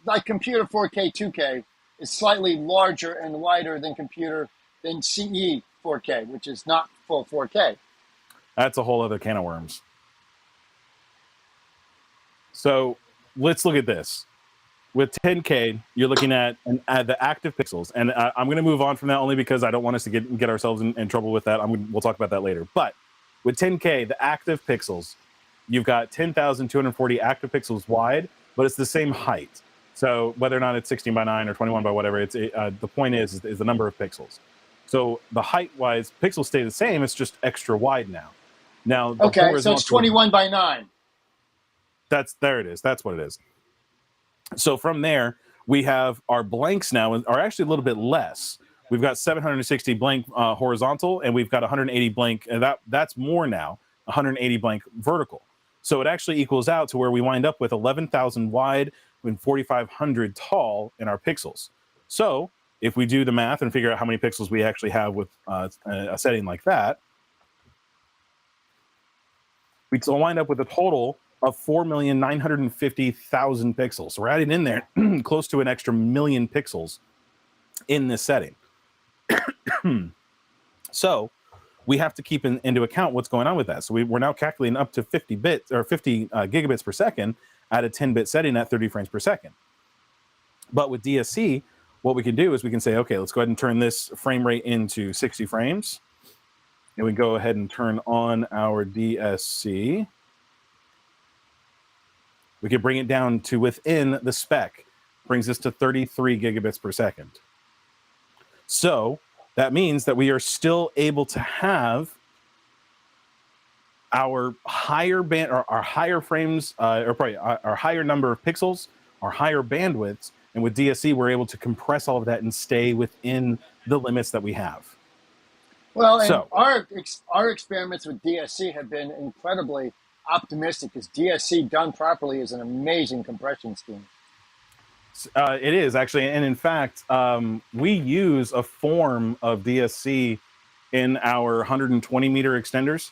like computer 4K, 2K, is slightly larger and wider than CE 4K, which is not full 4K. That's a whole other can of worms. So let's look at this. With 10K, you're looking at the active pixels. And I'm going to move on from that only because I don't want us to get ourselves in trouble with that. We'll talk about that later. But with 10K, the active pixels, you've got 10,240 active pixels wide, but it's the same height. So whether or not it's 16 by 9 or 21 by whatever, the point is the number of pixels. So the height-wise, pixels stay the same. It's just extra wide now. Okay, so it's 21 by 9. There it is. That's what it is. So from there, we have our blanks now are actually a little bit less. We've got 760 blank horizontal, and we've got 180 blank, and that's more now, 180 blank vertical. So it actually equals out to where we wind up with 11,000 wide and 4,500 tall in our pixels. So if we do the math and figure out how many pixels we actually have with a setting like that, we still wind up with a total of 4,950,000 pixels. So we're adding in there close to an extra million pixels in this setting. So we have to keep into account what's going on with that. So we're now calculating up to 50 gigabits per second at a 10-bit setting at 30 frames per second. But with DSC, what we can do is we can say, okay, let's go ahead and turn this frame rate into 60 frames. And we go ahead and turn on our DSC. We can bring it down to within the spec, brings us to 33 gigabits per second. So that means that we are still able to have our higher band, or our higher frames, or probably our higher number of pixels, our higher bandwidths, and with DSC, we're able to compress all of that and stay within the limits that we have. Well, and our experiments with DSC have been incredibly optimistic, because DSC done properly is an amazing compression scheme. It is actually, and in fact, we use a form of DSC in our 120 meter extenders.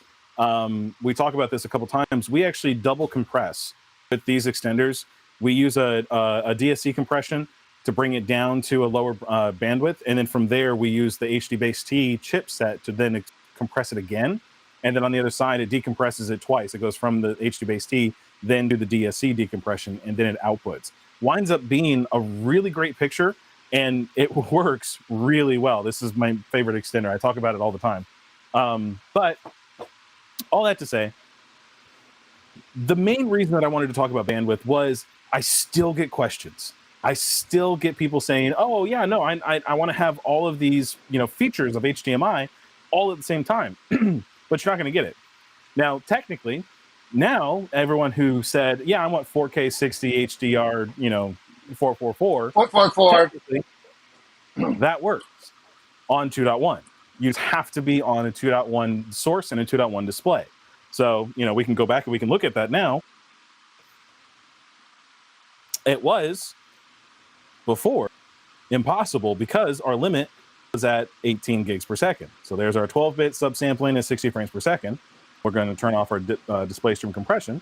We talk about this a couple times. We actually double compress with these extenders. We use a DSC compression to bring it down to a lower bandwidth, and then from there we use the HDBaseT chipset to then compress it again. And then on the other side, it decompresses it twice. It goes from the HDBaseT, then to the DSC decompression, and then it outputs. Winds up being a really great picture and it works really well. This is my favorite extender. I talk about it all the time. But all that to say, the main reason that I wanted to talk about bandwidth was I still get questions. I still get people saying, "Oh yeah, no, I want to have all of these features of HDMI all at the same time," but you're not going to get it. Now, technically, now everyone who said, "Yeah, I want 4K 60 HDR, 444, 444, that works on 2.1. You have to be on a 2.1 source and a 2.1 display. So, we can go back and we can look at that now. It was before impossible because our limit was at 18 gigs per second. So there's our 12-bit subsampling at 60 frames per second. We're going to turn off our display stream compression.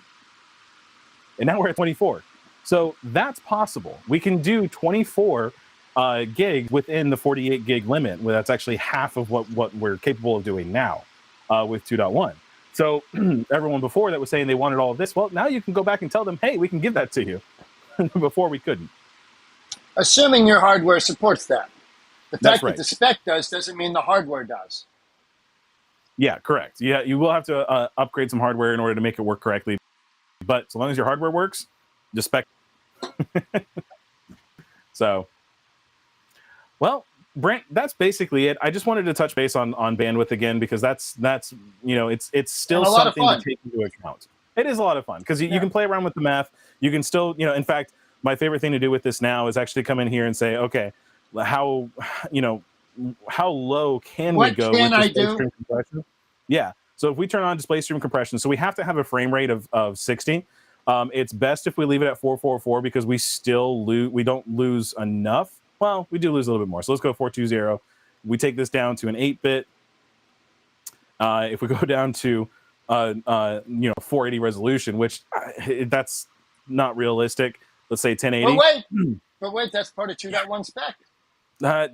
And now we're at 24. So that's possible. We can do 24 gig within the 48 gig limit. Well, that's actually half of what we're capable of doing now with 2.1. So everyone before that was saying they wanted all of this, well, now you can go back and tell them, hey, we can give that to you. Before we couldn't. Assuming your hardware supports that. The That's fact right. that the spec does doesn't mean the hardware does. Yeah, correct. Yeah, you will have to upgrade some hardware in order to make it work correctly. But so long as your hardware works, the spec. So, well, Brent, that's basically it. I just wanted to touch base on bandwidth again because that's it's still something to take into account. It is a lot of fun because you can play around with the math. You can still, in fact, my favorite thing to do with this now is actually come in here and say, okay, how low can we go with display stream compression? Yeah. So if we turn on display stream compression, so we have to have a frame rate of 60. It's best if we leave it at 444 because we don't lose enough. Well, we do lose a little bit more. So let's go 420. We take this down to an 8-bit. If we go down to 480 resolution, which that's not realistic. Let's say 1080. But wait, that's part of 2.1 spec. Because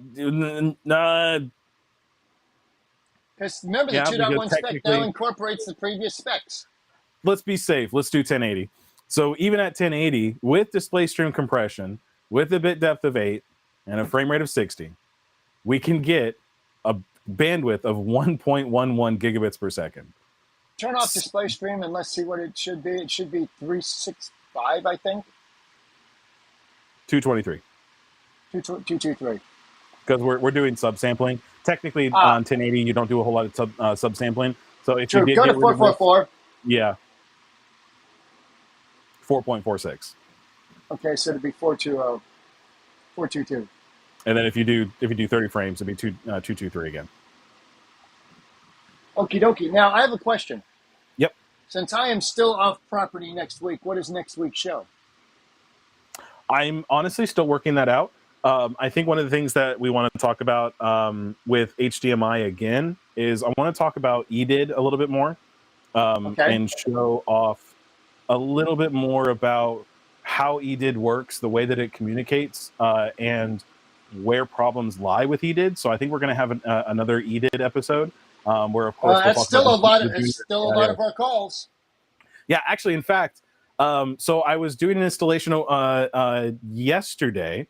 remember, the 2.1 spec now incorporates the previous specs. Let's be safe. Let's do 1080. So even at 1080, with display stream compression, with a bit depth of 8, and a frame rate of 60, we can get a bandwidth of 1.11 gigabits per second. Turn off display stream and let's see what it should be. It should be 365, I think. 223. 223. Because we're doing subsampling. Technically, on 1080, you don't do a whole lot of subsampling. So if you did go to 444. Yeah. 4.46. Okay, so it'd be 420. 422. And then if you do 30 frames, it'd be 223 again. Okie dokie. Now I have a question. Yep. Since I am still off property next week, what is next week's show? I'm honestly still working that out. I think one of the things that we want to talk about with HDMI again is I want to talk about EDID a little bit more and show off a little bit more about how EDID works, the way that it communicates, and where problems lie with EDID. So I think we're going to have another EDID episode where, of course, that's still a lot of our calls. Yeah, actually, in fact, so I was doing an installation yesterday,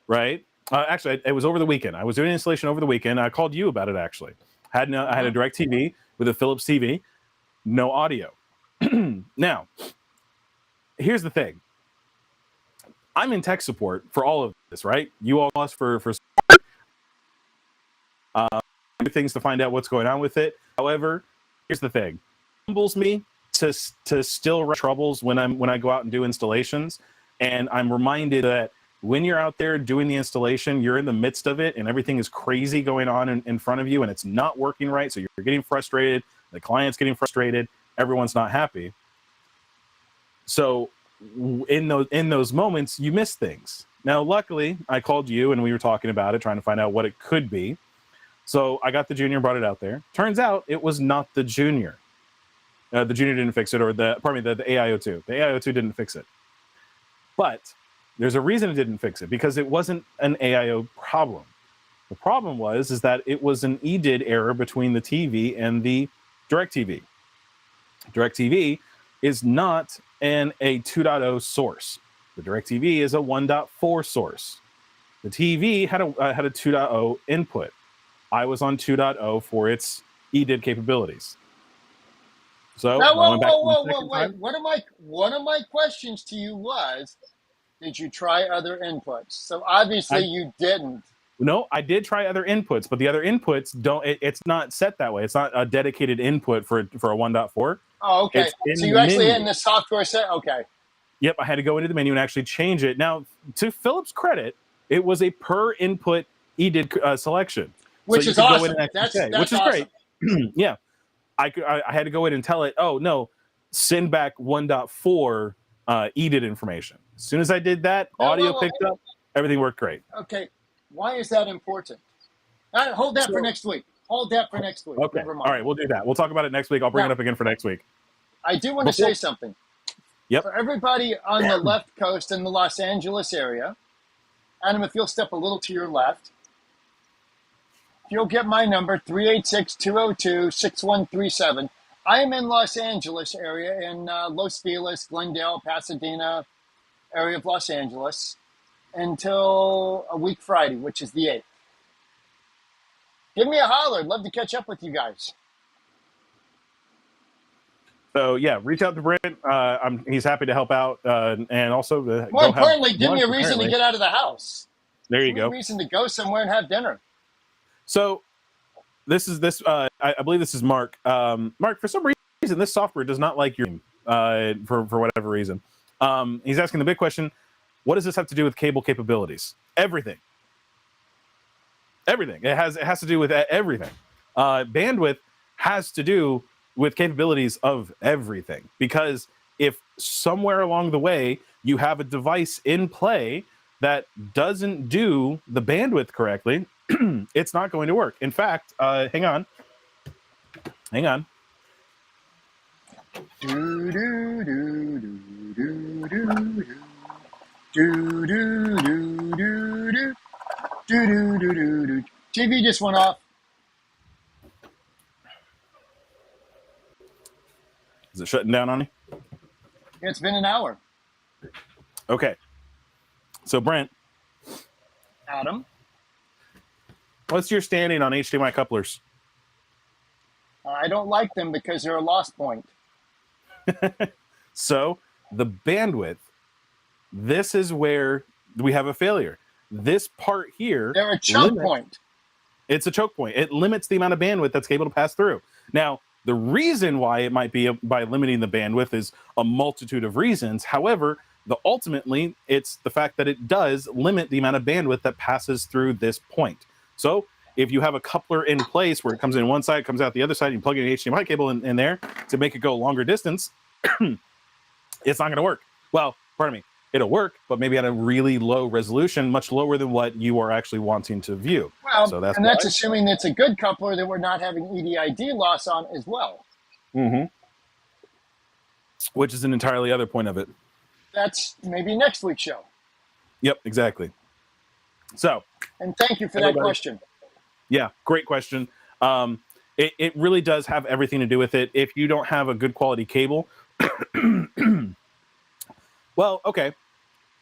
right? Actually, it was over the weekend. I was doing an installation over the weekend. I called you about it, actually. I had a direct TV with a Philips TV, no audio. Now, here's the thing. I'm in tech support for all of this, right? You all asked for support. Things to find out what's going on with it. However, here's the thing. It humbles me to still run troubles when I go out and do installations, and I'm reminded that when you're out there doing the installation, you're in the midst of it, and everything is crazy going on in front of you, and it's not working right. So you're getting frustrated. The client's getting frustrated. Everyone's not happy. So in those moments, you miss things. Now, luckily, I called you and we were talking about it, trying to find out what it could be. So I got the Junior, brought it out there. Turns out it was not the Junior. The Junior didn't fix it, or the AIO2. The AIO2 didn't fix it. But there's a reason it didn't fix it, because it wasn't an AIO problem. The problem is that it was an EDID error between the TV and the DirecTV. DirecTV is not a 2.0 source. The DirecTV is a 1.4 source. The TV had a 2.0 input. I was on 2.0 for its EDID capabilities. So Now, I went back wait. One of my questions to you was, did you try other inputs? So obviously you didn't. No, I did try other inputs, but the other inputs don't. It's not set that way. It's not a dedicated input for a 1.4. Oh, okay. So you actually in the software set. Okay. Yep, I had to go into the menu and actually change it. Now, to Philip's credit, it was a per input EDID selection, which is awesome. That's which is awesome. Great. Yeah, I had to go in and tell it, oh no, send back 1.4 EDID information. As soon as I did that, audio picked up, everything worked great. Okay, why is that important? Hold that for next week. Hold that for next week. Okay, all right, we'll do that. We'll talk about it next week. I'll bring it up again for next week. I do want to say something. Yep. For everybody on the left coast in the Los Angeles area, Adam, if you'll step a little to your left, you'll get my number, 386-202-6137. I am in Los Angeles area, in Los Feliz, Glendale, Pasadena area of Los Angeles, until a week Friday, which is the 8th. Give me a holler. I'd love to catch up with you guys. So, yeah, reach out to Brent. He's happy to help out. And also, more importantly, give me a reason to get out of the house. There you go. A reason to go somewhere and have dinner. So, I believe this is Mark. Mark, for some reason, this software does not like your name, for whatever reason. He's asking the big question: what does this have to do with cable capabilities? Everything. It has to do with everything. Bandwidth has to do with capabilities of everything, because if somewhere along the way you have a device in play that doesn't do the bandwidth correctly, it's not going to work. In fact, hang on. TV just went off. Is it shutting down on you? It's been an hour. Okay. So, Brent. Adam. What's your standing on HDMI couplers? I don't like them because they're a loss point. So, the bandwidth, this is where we have a failure. This part here... They're a choke point. It's a choke point. It limits the amount of bandwidth that's able to pass through. Now, the reason why it might be by limiting the bandwidth is a multitude of reasons. However, ultimately, it's the fact that it does limit the amount of bandwidth that passes through this point. So if you have a coupler in place where it comes in one side, comes out the other side, and you plug in an HDMI cable in there to make it go longer distance, it's not going to work. Well, pardon me, it'll work, but maybe at a really low resolution, much lower than what you are actually wanting to view. Well, so that's assuming it's a good coupler that we're not having EDID loss on as well. Mm-hmm. Which is an entirely other point of it. That's maybe next week's show. Yep, exactly. So, and thank you for that question. Yeah, great question. It really does have everything to do with it. If you don't have a good quality cable, well, okay.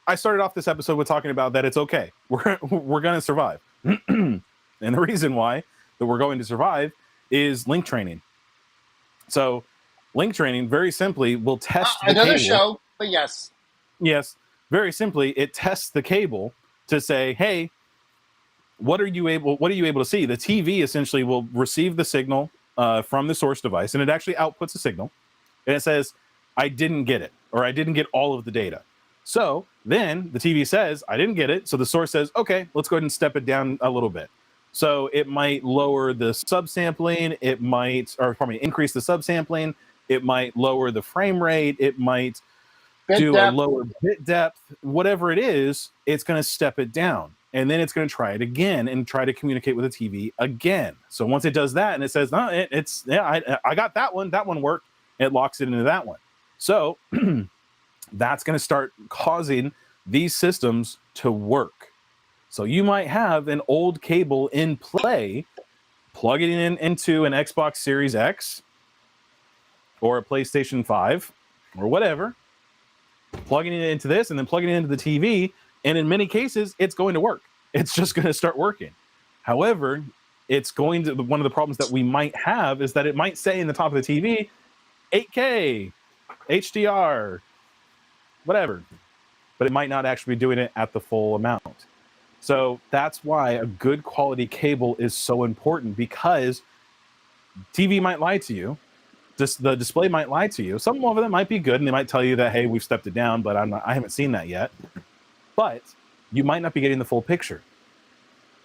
I started off this episode with talking about that it's okay. We're going to survive. And the reason why that we're going to survive is link training. So, link training, very simply, will test the another cable. Show, but yes. Yes, very simply, it tests the cable to say, hey, what are you able to see? The TV essentially will receive the signal from the source device, and it actually outputs a signal, and it says, I didn't get it, or I didn't get all of the data. So then the TV says, I didn't get it. So the source says, okay, let's go ahead and step it down a little bit. So it might lower the subsampling. It might, increase the subsampling. It might lower the frame rate. It might do a lower bit depth. Whatever it is, it's going to step it down. And then it's going to try it again and try to communicate with the TV again. So once it does that and it says, no, I got that one. That one worked. It locks it into that one. So that's going to start causing these systems to work. So you might have an old cable in play, plug it into an Xbox Series X or a PlayStation 5 or whatever, plugging it into this and then plugging it into the TV. And in many cases, it's going to work. it's just going to start working. However, it's going to, one of the problems that we might have is that it might say in the top of the TV, 8K, HDR, whatever, but it might not actually be doing it at the full amount. So that's why a good quality cable is so important, because TV might lie to you. The display might lie to you. Some of them might be good, and they might tell you that, hey, we've stepped it down, but I haven't seen that yet. But you might not be getting the full picture.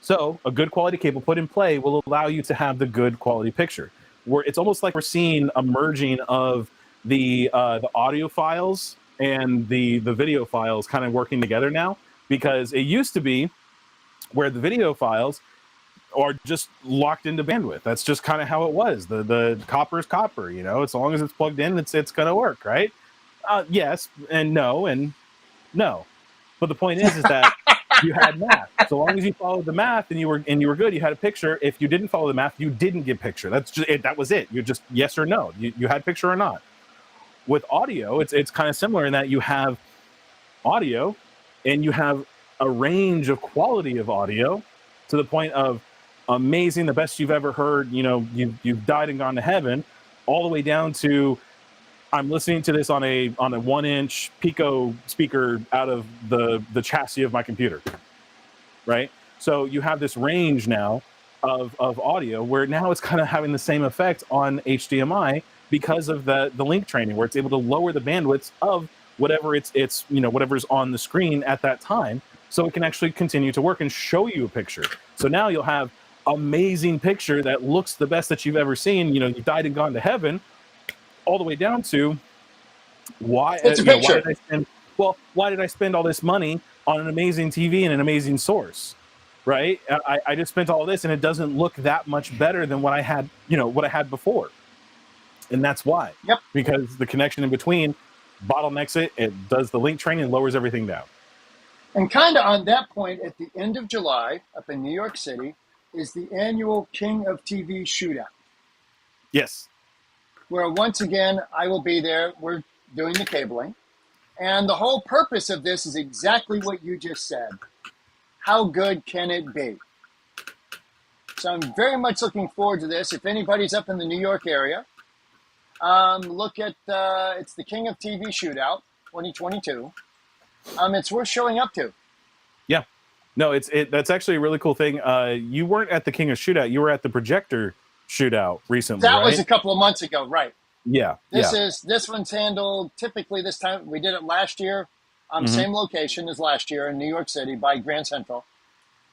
So a good quality cable put in play will allow you to have the good quality picture. Where it's almost like we're seeing a merging of the audio files and the video files kind of working together now, because it used to be where the video files are just locked into bandwidth. That's just kind of how it was. The copper is copper, you know, as long as it's plugged in, it's going to work, right? Yes and no and no. But the point is that you had math. So long as you followed the math and you were good, you had a picture. If you didn't follow the math, you didn't get picture. That's just it. That was it. You just yes or no. You had picture or not. With audio, it's kind of similar in that you have audio and you have a range of quality of audio to the point of amazing, the best you've ever heard. You know, you've died and gone to heaven, all the way down to I'm listening to this on a 1-inch Pico speaker out of the chassis of my computer, right? So you have this range now of audio where now it's kind of having the same effect on HDMI because of the link training, where it's able to lower the bandwidths of whatever it's you know, whatever's on the screen at that time, so it can actually continue to work and show you a picture. So now you'll have amazing picture that looks the best that you've ever seen. You know, you died and gone to heaven, all the way down to why did I spend all this money on an amazing TV and an amazing source, right? I just spent all this and it doesn't look that much better than what I had, you know, what I had before. And that's why. Yep. Because the connection in between bottlenecks it does the link training and lowers everything down. And kind of on that point, at the end of July, up in New York City, is the annual King of TV Shootout. Yes. Where once again, I will be there. We're doing the cabling. And the whole purpose of this is exactly what you just said. How good can it be? So I'm very much looking forward to this. If anybody's up in the New York area, look at, it's the King of TV Shootout 2022. It's worth showing up to. Yeah. No, that's actually a really cool thing. You weren't at the King of Shootout. You were at the projector shootout recently, That right? was a couple of months ago, right? Yeah. This one's handled typically this time. We did it last year, same location as last year in New York City by Grand Central.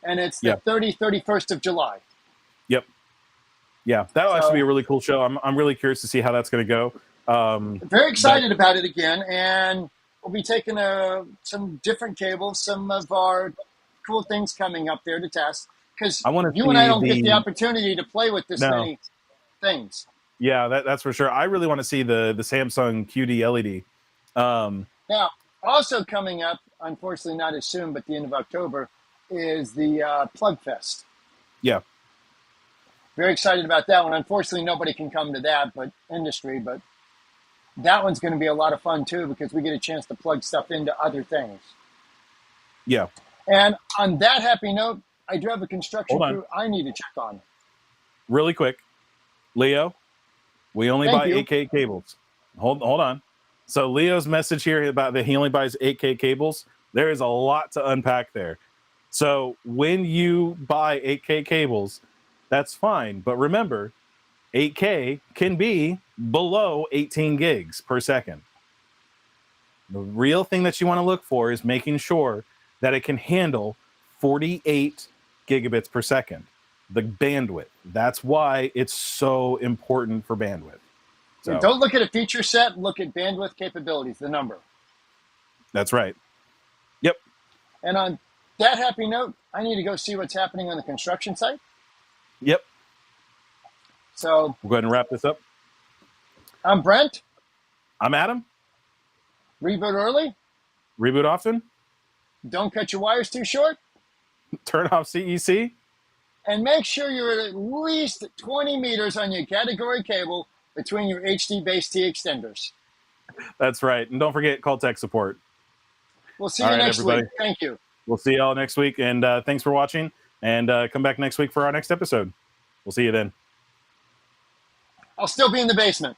And it's the 31st of July. Yep. Yeah, that'll actually be a really cool show. I'm really curious to see how that's going to go. Very excited about it again. And we'll be taking some different cables, some of our cool things coming up there to test. Because you and I don't get the opportunity to play with this many things. Yeah, that's for sure. I really want to see the Samsung QD LED. Now, also coming up, unfortunately not as soon, but the end of October, is the Plug Fest. Yeah. Very excited about that one. Unfortunately, nobody can come to that, but that one's going to be a lot of fun too, because we get a chance to plug stuff into other things. Yeah. And on that happy note, I do have a construction crew I need to check on. Really quick, Leo, we only buy 8K cables. Hold on. So Leo's message here about that he only buys 8K cables, there is a lot to unpack there. So when you buy 8K cables, that's fine. But remember, 8K can be below 18 gigs per second. The real thing that you want to look for is making sure that it can handle 48 gigabits per second, the bandwidth. That's why it's so important for bandwidth. So, don't look at a feature set, look at bandwidth capabilities, the number. That's right. Yep. And on that happy note, I need to go see what's happening on the construction site. Yep. So we'll go ahead and wrap this up. I'm Brent. I'm Adam. Reboot early. Reboot often. Don't cut your wires too short. Turn off CEC. And make sure you're at least 20 meters on your category cable between your HD base T extenders. That's right. And don't forget, call tech support. We'll see you next week. Thank you. We'll see y'all next week. And thanks for watching. And come back next week for our next episode. We'll see you then. I'll still be in the basement.